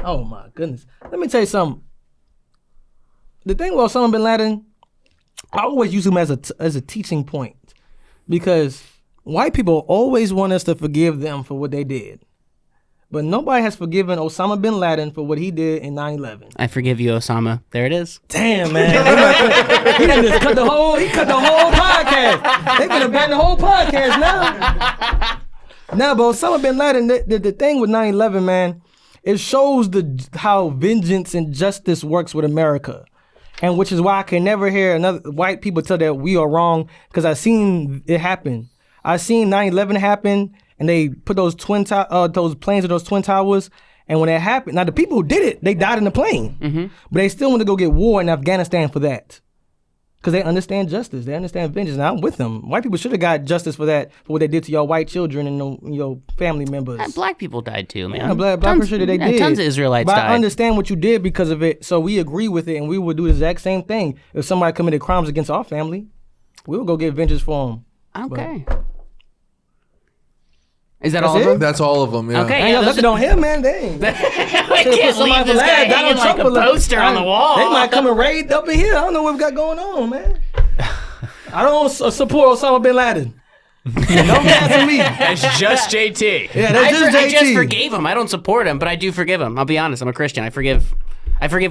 Oh my goodness. Let me tell you something. The thing with Osama bin Laden, I always use him as a teaching point because white people always want us to forgive them for what they did. But nobody has forgiven Osama bin Laden for what he did in 9/11. I forgive you, Osama. There it is. Damn, man. He done just cut the whole podcast. They gonna ban the whole podcast now. Now, but Osama bin Laden, the thing with 9/11, man, it shows how vengeance and justice works with America. And which is why I can never hear another white people tell that we are wrong, because I seen it happen. I seen 9/11 happen, and they put those planes of those twin towers. And when that happened, now the people who did it, they died in the plane, but they still want to go get war in Afghanistan for that, because they understand justice, they understand vengeance. And I'm with them. White people should have got justice for that, for what they did to your white children and your family members. And black people died too, man. Yeah, black people sure that they did. Tons of Israelites but died. I understand what you did because of it, so we agree with it, and we would do the exact same thing if somebody committed crimes against our family. We would go get vengeance for them. Okay. Is that That's all of it? them? That's all of them. Yeah. Okay. Ain't Yeah, no those left it on him, man. Dang. I Should've can't put somebody leave this for guy last. hanging like a Trump poster on the wall. They might come and raid up in here. I don't know what we got going on, man. I don't support Osama bin Laden. Don't cancel me. It's just JT. Yeah, that's just I just JT. forgave him. I don't support him, but I do forgive him. I'll be honest. I'm a Christian. I forgive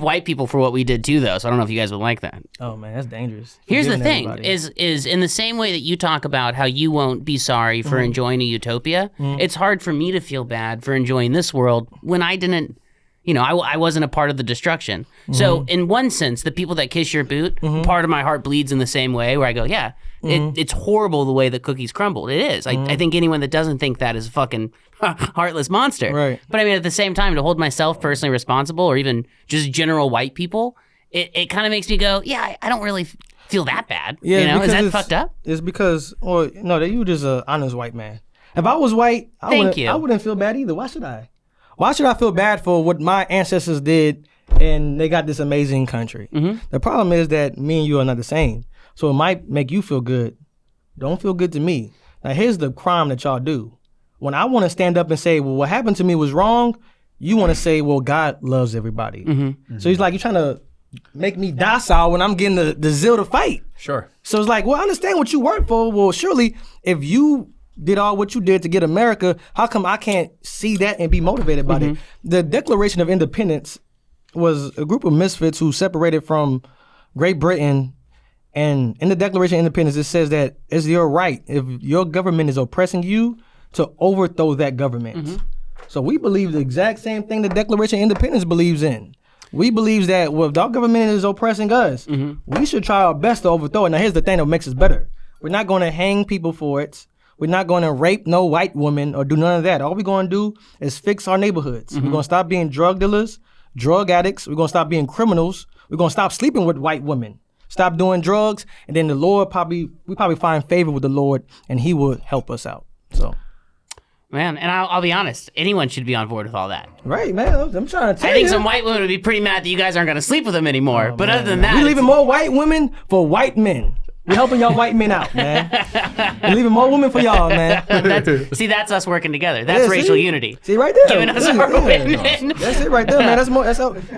white people for what we did too, though. So I don't know if you guys would like that. Oh man, that's dangerous. Here's the Forgiving thing: everybody. is in the same way that you talk about how you won't be sorry for enjoying a utopia, it's hard for me to feel bad for enjoying this world when I didn't. I wasn't a part of the destruction. So in one sense, the people that kiss your boot, part of my heart bleeds in the same way. Where I go, yeah, it's horrible the way the cookies crumbled. It is. I think anyone that doesn't think that is a fucking heartless monster. Right. But I mean, at the same time, to hold myself personally responsible, or even just general white people, it kind of makes me go, yeah, I don't really feel that bad. Yeah, Is that because fucked up? It's because, no, that you just an honest white man. If I was white, Thank you. I wouldn't feel bad either. Why should I? Why should I feel bad for what my ancestors did and they got this amazing country? The problem is that me and you are not the same. So it might make you feel good. Don't feel good to me. Now here's the crime that y'all do. When I want to stand up and say, well, what happened to me was wrong, you want to say, well, God loves everybody. So he's like, you're trying to make me docile when I'm getting the zeal to fight. Sure. So it's like, well, I understand what you work for. Well, surely if you did all what you did to get America, how come I can't see that and be motivated by it? The Declaration of Independence was a group of misfits who separated from Great Britain. And in the Declaration of Independence, it says that it's your right, if your government is oppressing you, to overthrow that government. So we believe the exact same thing the Declaration of Independence believes in. We believe that if our government is oppressing us, we should try our best to overthrow it. Now here's the thing that makes us better. We're not going to hang people for it. We're not going to rape no white woman or do none of that. All we're going to do is fix our neighborhoods. We're going to stop being drug dealers, drug addicts. We're going to stop being criminals. We're going to stop sleeping with white women. Stop doing drugs, and then the Lord we probably find favor with the Lord, and He will help us out. So, Man, and I'll be honest, anyone should be on board with all that. right, man, I'm trying to tell I think you. some white women would be pretty mad that you guys aren't going to sleep with them anymore. But other than that, We leaving more white women for white men. We're helping y'all white men out, man. We're leaving more women for y'all, man. that's us working together. That's Yeah, racial see? unity. See right there. Giving us Yeah, our yeah. women. That's it right there, man. That's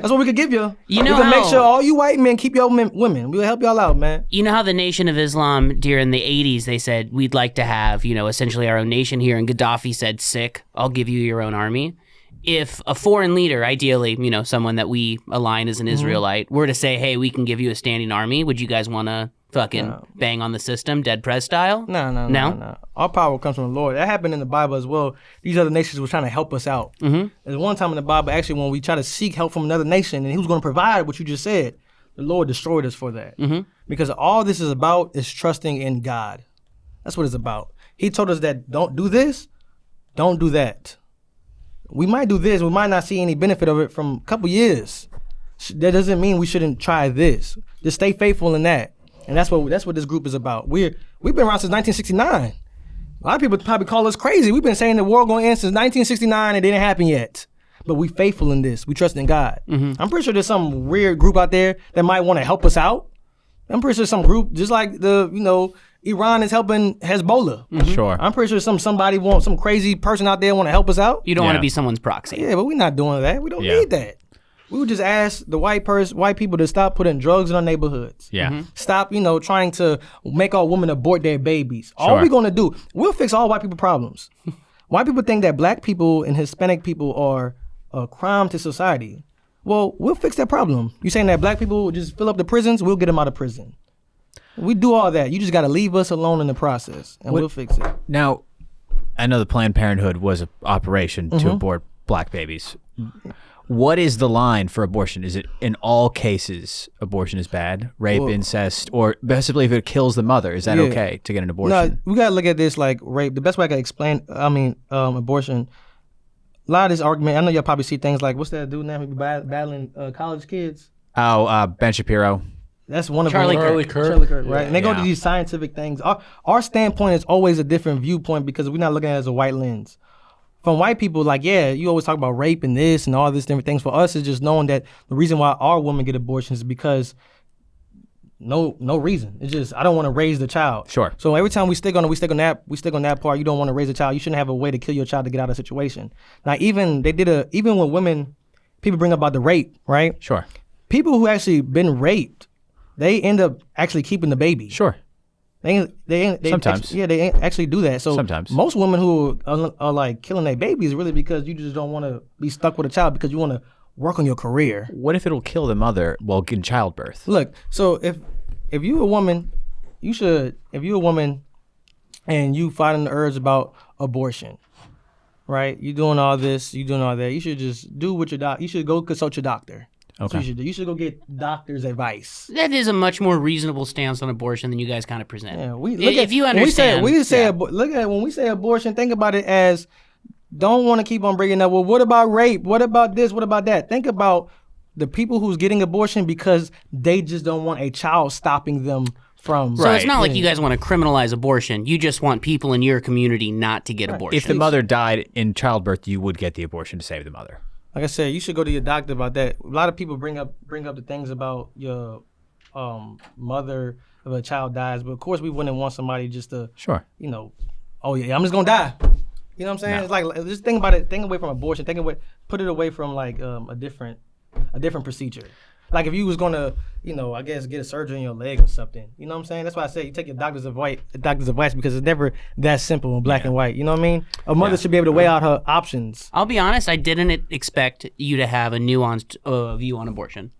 what we could give you. You know we can make how- sure all you white men keep your women. We'll help y'all out, man. You know how the Nation of Islam during the 80s, they said, we'd like to have, essentially our own nation here. And Gaddafi said, sick, I'll give you your own army. If a foreign leader, ideally, someone that we align as an Israelite, were to say, hey, we can give you a standing army, would you guys want to fucking bang on the system, dead prez style? No. Our power comes from the Lord. That happened in the Bible as well. These other nations were trying to help us out. There's one time in the Bible, actually, when we try to seek help from another nation, and He was going to provide what you just said, the Lord destroyed us for that. Because all this is about is trusting in God. That's what it's about. He told us that don't do this, don't do that. We might do this, we might not see any benefit of it from a couple years. that doesn't mean we shouldn't try this. Just stay faithful in that. And that's what this group is about. We've been around since 1969. A lot of people probably call us crazy. We've been saying the war going to end since 1969 and it didn't happen yet. But we faithful in this. We trust in God. I'm pretty sure there's some weird group out there that might want to help us out. I'm pretty sure some group, just like Iran is helping Hezbollah. Sure. I'm pretty sure some crazy person out there want to help us out. You don't want to be someone's proxy. Yeah, but we're not doing that. We don't need that. We would just ask the white people to stop putting drugs in our neighborhoods. Yeah. Stop, trying to make all women abort their babies. All we're gonna do, we'll fix all white people problems. White people think that black people and Hispanic people are a crime to society. Well, we'll fix that problem. You saying that black people just fill up the prisons? We'll get them out of prison. We do all that. You just got to leave us alone in the process, and we'll fix it. Now, I know the Planned Parenthood was an operation to abort black babies. What is the line for abortion? Is it in all cases abortion is bad, rape, incest, or basically if it kills the mother, is that okay to get an abortion? No, we got to look at this like rape. The best way I can explain, abortion. A lot of this argument, I know y'all probably see things like, what's that dude now who be battling college kids? Oh, Ben Shapiro. That's one of Charlie them. Kirk. Charlie Kirk, right? And they go to these scientific things. Our standpoint is always a different viewpoint because we're not looking at it as a white lens. From white people, like, you always talk about rape and this and all these different things. For us, it's just knowing that the reason why our women get abortions is because no reason. It's just I don't want to raise the child. Sure. So every time we stick on that part, you don't want to raise a child. You shouldn't have a way to kill your child to get out of the situation. Now, even when women, people bring up about the rape, right? Sure. People who actually been raped, they end up actually keeping the baby. Sure. They Sometimes. they actually do that. So Sometimes. most women who are like killing their babies really because you just don't want to be stuck with a child because you want to work on your career. What if it'll kill the mother while in childbirth? Look, so if you're a woman, if you're a woman and you fighting the urge about abortion, right? You're doing all this, you're doing all that. You should just do what you should go consult your doctor. That's what you should do. You should go get doctor's advice. That is a much more reasonable stance on abortion than you guys kind of present. Yeah, If you understand. When we say abortion, think about it as don't want to keep on bringing up, well, what about rape? What about this? What about that? Think about the people who's getting abortion because they just don't want a child stopping them from. So it's not like you guys want to criminalize abortion. You just want people in your community not to get abortion. If the mother died in childbirth, you would get the abortion to save the mother. Like I said, you should go to your doctor about that. A lot of people bring up the things about your mother if a child dies, but of course we wouldn't want somebody just to, oh yeah, I'm just gonna die. You know what I'm saying? No. It's like just think about it. Think away from abortion. Put it away from like a different procedure. Like if you was gonna, I guess get a surgery in your leg or something. You know what I'm saying? That's why I say you take your doctor's advice because it's never that simple in black and white. You know what I mean? A mother should be able to weigh out her options. I'll be honest, I didn't expect you to have a nuanced view on abortion.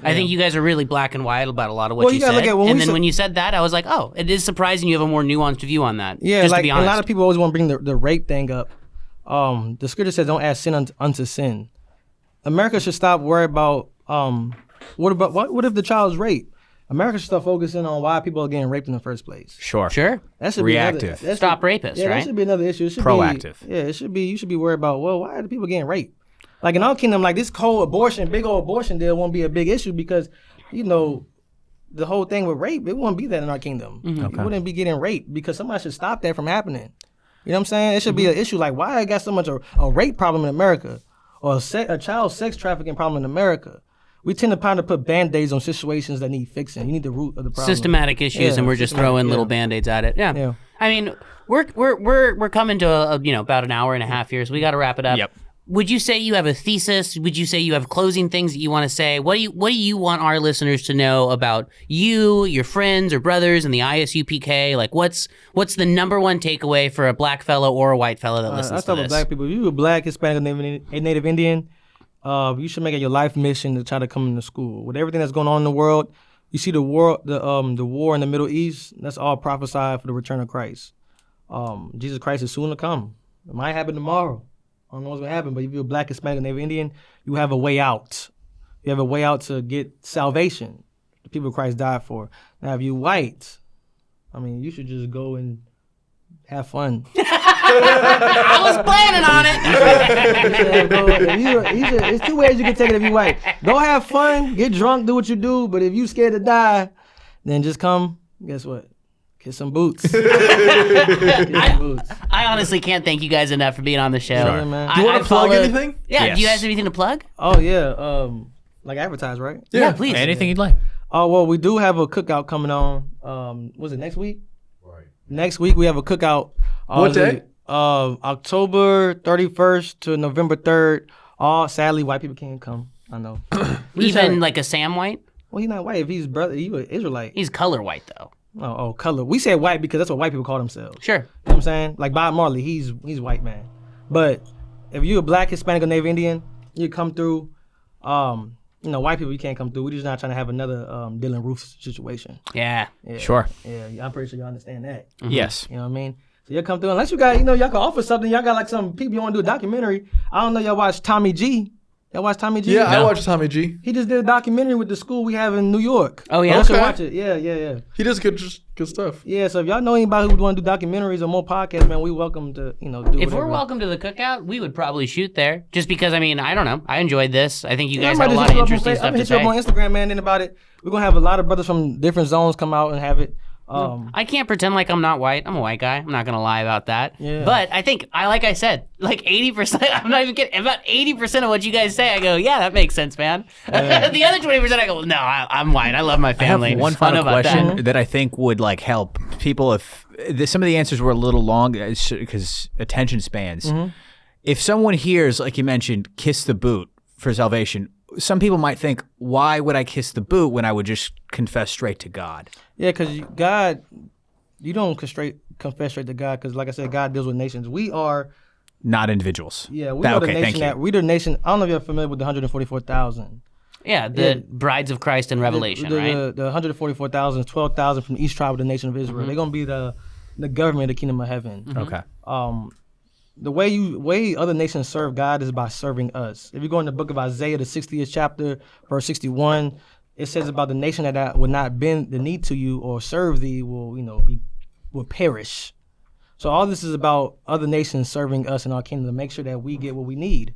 I think you guys are really black and white about a lot of what you said. When you said that, I was like, oh, it is surprising you have a more nuanced view on that. Yeah, just like to be honest. a lot of people always want to bring the rape thing up. The scripture says, "Don't add sin unto sin." America should stop worrying about what if the child's raped? America should start focusing on why people are getting raped in the first place. Sure. That should reactive. Be Stop rapists, right? That should be another issue. It should proactive. It should be. You should be worried about why are the people getting raped? Like in our kingdom, like this whole big old abortion deal won't be a big issue because the whole thing with rape, it won't be that in our kingdom. Mm-hmm. You wouldn't be getting raped because somebody should stop that from happening. You know what I'm saying? It should be an issue like why I got so much a rape problem in America or a child sex trafficking problem in America. We tend to put Band-Aids on situations that need fixing. You need the root of the problem. Systematic issues, and we're just throwing little Band-Aids at it. Yeah. I mean, we're coming to about an hour and a half here, so we got to wrap it up. Yep. Would you say you have a thesis? Would you say you have closing things that you want to say? What do you want our listeners to know about you, your friends or brothers, and the ISUPK? Like, what's the number one takeaway for a black fellow or a white fellow that listens to this? I talk about black people. If you're Black, Hispanic, Native Indian, you should make it your life mission to try to come into school. With everything that's going on in the world, you see the war in the Middle East. That's all prophesied for the return of Christ. Jesus Christ is soon to come. It might happen tomorrow. I don't know what's going to happen, but if you're Black, Hispanic, Native Indian, you have a way out. You have a way out to get salvation. The people Christ died for. Now, if you're white, you should just go and have fun. I was planning on it. It's two ways you can take it if you white. Go have fun, get drunk, do what you do. But if you scared to die, then just come. Guess what? Kiss some boots. I honestly can't thank you guys enough for being on the show. Sure, man. Do you want to plug anything? Yeah. Yes. Do you guys have anything to plug? Oh yeah. Like advertise, right? Yeah, please. Anything you'd like. Oh well, we do have a cookout coming on. Was it next week? Right. Next week we have a cookout. What day? October 31st to November 3rd. Sadly, white people can't come. I know. Even like a Sam White? Well, he's not white. If he's brother, he was Israelite. He's color white though. Oh, color. We say white because that's what white people call themselves. Sure. You know what I'm saying? Like Bob Marley, he's white man. But if you're a black, Hispanic, or Native Indian, you come through. White people, you can't come through. We're just not trying to have another Dylan Roof situation. Yeah. Sure. Yeah, I'm pretty sure you understand that. Mm-hmm. Yes. You know what I mean? So y'all come through. Unless you got, y'all can offer something. Y'all got like some people you want to do a documentary. I don't know, y'all watch Tommy G. Y'all watch Tommy G? Yeah, I watched Tommy G. He just did a documentary with the school we have in New York. Oh, yeah? Y'all should Okay. watch it. Yeah. He does good stuff. Yeah, so if y'all know anybody who would want to do documentaries or more podcasts, man, we welcome to, do If whatever. we're welcome to the cookout, we would probably shoot there. Just because, I don't know. I enjoyed this. I think you guys had a lot of interesting stuff I'm to hit you up on say. Instagram, man, then about it. We're going to have a lot of brothers from different zones come out and have it. I can't pretend like I'm not white. I'm a white guy. I'm not going to lie about that. Yeah. But I think, like I said, like 80%, I'm not even kidding, about 80% of what you guys say, I go, yeah, that makes sense, man. The other 20%, I go, no, I'm white. I love my I family. have one I don't know final about question that. that I think would like help people if some of the answers were a little long because attention spans. Mm-hmm. If someone hears, like you mentioned, kiss the boot for salvation, some people might think, why would I kiss the boot when I would just confess straight to God? Yeah, because God, you don't confess straight to God because, like I said, God deals with nations. We are, Not individuals. we are the thank nation you. that, we're the nation, I don't know if you're familiar with the 144,000. Yeah, the brides of Christ in Revelation, right? The 144,000, 12,000 from each tribe of the nation of Israel. They're going to be the government of the kingdom of heaven. Okay. The way other nations serve God is by serving us. If you go in the book of Isaiah, the 60th chapter, verse 61, it says about the nation that would not bend the knee to you or serve thee will perish. So all this is about other nations serving us in our kingdom to make sure that we get what we need.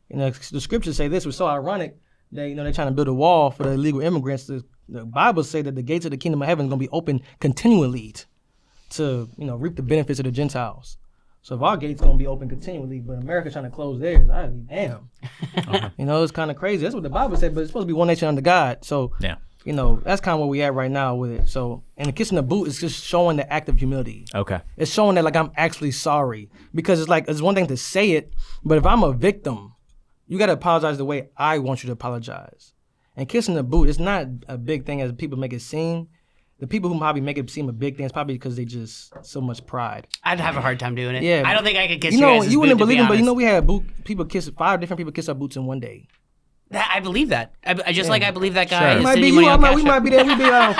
The scriptures say this. It's so ironic that they're trying to build a wall for the illegal immigrants. The Bible say that the gates of the kingdom of heaven is going to be open continually to reap the benefits of the Gentiles. So if our gate's gonna be open continually, but America's trying to close theirs, I'd be damn. It's kind of crazy. That's what the Bible said, but it's supposed to be one nation under God. So Yeah. that's kind of where we at right now with it. So, and the kissing the boot is just showing the act of humility. Okay. It's showing that like I'm actually sorry, because it's one thing to say it, but if I'm a victim, you gotta apologize the way I want you to apologize. And kissing the boot is not a big thing as people make it seem. The people who probably make it seem a big thing is probably because they just so much pride. I'd have a hard time doing it. Yeah. I don't think I could kiss You guys' wouldn't boot, to be believe it, but honest. we had 5 different people kiss our boots in one day. I believe that. I just like I believe that guy. Sure. is It might sending be money you. on We Cash might App. be there. We be on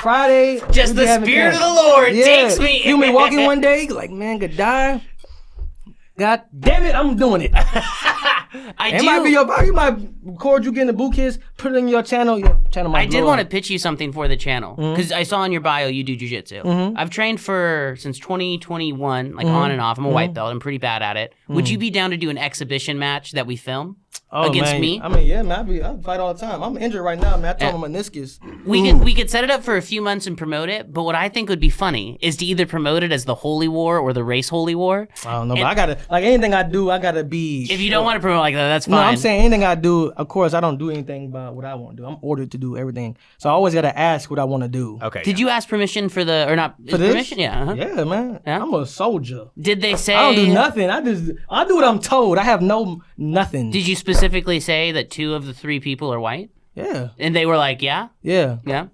Friday. Just we be the having spirit cash. of the Lord takes me. You be walking one day, like, man, Gadaiwan. God damn it, I'm doing it. It might be you might record you getting the boot kiss, put it in your channel. Your channel might I did blow want to up. pitch you something for the channel because I saw in your bio you do jujitsu. I've trained since 2021, like on and off. I'm a white belt. I'm pretty bad at it. Would you be down to do an exhibition match that we film against man. me? I mean, yeah, man, I fight all the time. I'm injured right now, man. I told my meniscus. We could set it up for a few months and promote it. But what I think would be funny is to either promote it as the Holy War or the Race Holy War. I don't know, but I gotta anything I do, I gotta be. If you don't want to promote like that, that's fine. No, I'm saying anything I do, of course, I don't do anything about what I want to do. I'm ordered to do everything. So I always got to ask what I want to do. Okay. Did you ask permission for or not? For this? Permission? Yeah. Uh-huh. Yeah, man. Yeah? I'm a soldier. Did they say? I don't do nothing. I do what I'm told. I have nothing. Did you specifically say that 2 of the 3 people are white? Yeah. And they were like, yeah, Yeah. yeah.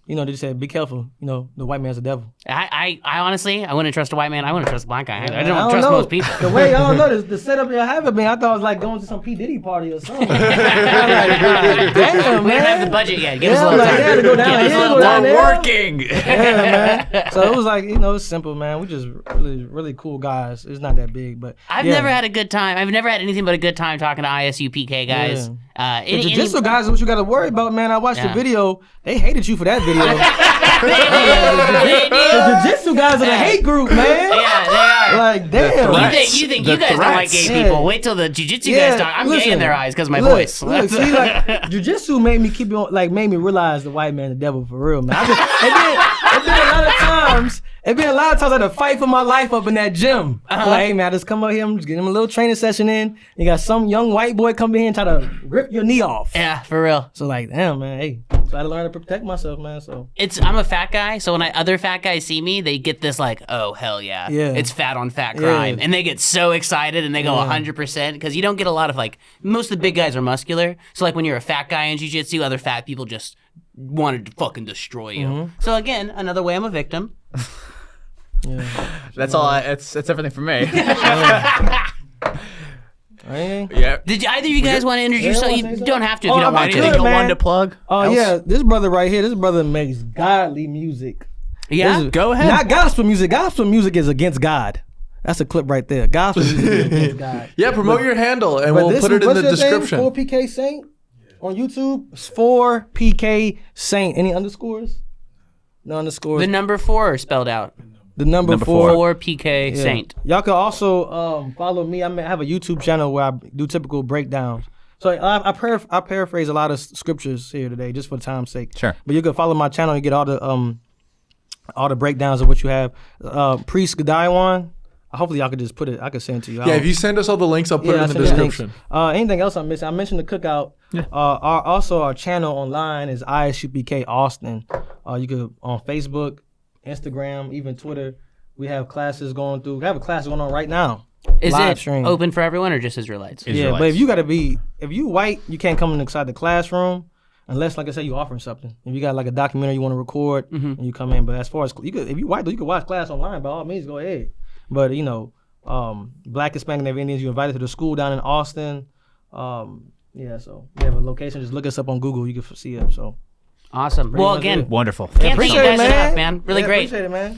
They said, be careful. The white man's the devil. I honestly, I wouldn't trust a white man. I wouldn't trust a black guy. I don't I trust know. most people. The way, I don't know, the setup I have it, man, I thought it was like going to some P. Diddy party or something. I'm like, God damn, We don't have the man. budget yet. Give us a Yeah, little like, time. yeah, to go down Give us a here, little go down time. there. Working. Yeah, man. So it was like, it's simple, man. We just really, really cool guys. It's not that big, but I've yeah. never had a good time. I've never had anything but a good time talking to ISUPK guys. The jiu-jitsu guys is what you got to worry about, man. I watched Yeah. the video. They hated you for that video. They The jujitsu guys are the hate group, man. Yeah, they are. Like, damn. You think you guys don't like gay Yeah. people? Wait till the jujitsu guys talk. I'm gay in their eyes because of my look, voice. Look, see, like, jujitsu made me made me realize the white man the devil for real, man. It been a lot of times. It been a lot of times I had to fight for my life up in that gym. Like, hey, man, I just come up here, I'm just getting him a little training session in. You got some young white boy come in here and try to rip your knee off. Yeah, for real. So like, damn, man, hey. So I had to learn to protect myself, man. So I'm a fat guy, so when other fat guys see me, they get this like, oh hell yeah, it's fat on fat crime, and they get so excited and they go 100% because you don't get a lot of like most of the big guys are muscular, so like when you're a fat guy in jiu-jitsu, other fat people just wanted to fucking destroy you. So again, another way I'm a victim. That's all. That's everything for me. yeah. Did either of you guys want to introduce? Yeah, You don't have to if Oh, you don't I want could, to. Anything you man. wanted to plug? Oh yeah, this brother right here, this brother makes godly music. Yeah, Go ahead. Not gospel music. Gospel music is against God. That's a clip right there. Gospel music is against God. Yeah, promote your handle and But we'll put it in what's the your name? description. 4PK Saint on YouTube. It's 4PK Saint. Any underscores? No underscores. the number 4 are spelled out. The number Number 4. 4 PK Yeah. Saint. Y'all can also follow me. I have a YouTube channel where I do typical breakdowns. So I paraphrase a lot of scriptures here today, just for time's sake. Sure. But you can follow my channel and get all the breakdowns of what you have. Priest Gadaiwan. Hopefully y'all could just put it. I could send it to you. Yeah, if you send us all the links, I'll put it in the description. Anything else I'm missing? I mentioned the cookout. Our channel online is ISUPK Austin. You could on Facebook, Instagram, even Twitter. We have classes going through. We have a class going on right now. Is Live it stream. open for everyone or just Israelites? Yeah, but if you white, you can't come inside the classroom unless, like I said, you offering something. If you got like a documentary you want to record, and you come in. But as far as if you white, though, you can watch class online. By all means, go ahead. But Black, Hispanic, and Indians, you invited to the school down in Austin. So we have a location. Just look us up on Google. You can see it. So Awesome. Well, much again, it. Wonderful. can't thank you appreciate it, guys man. enough, man. Really great. Appreciate it, man.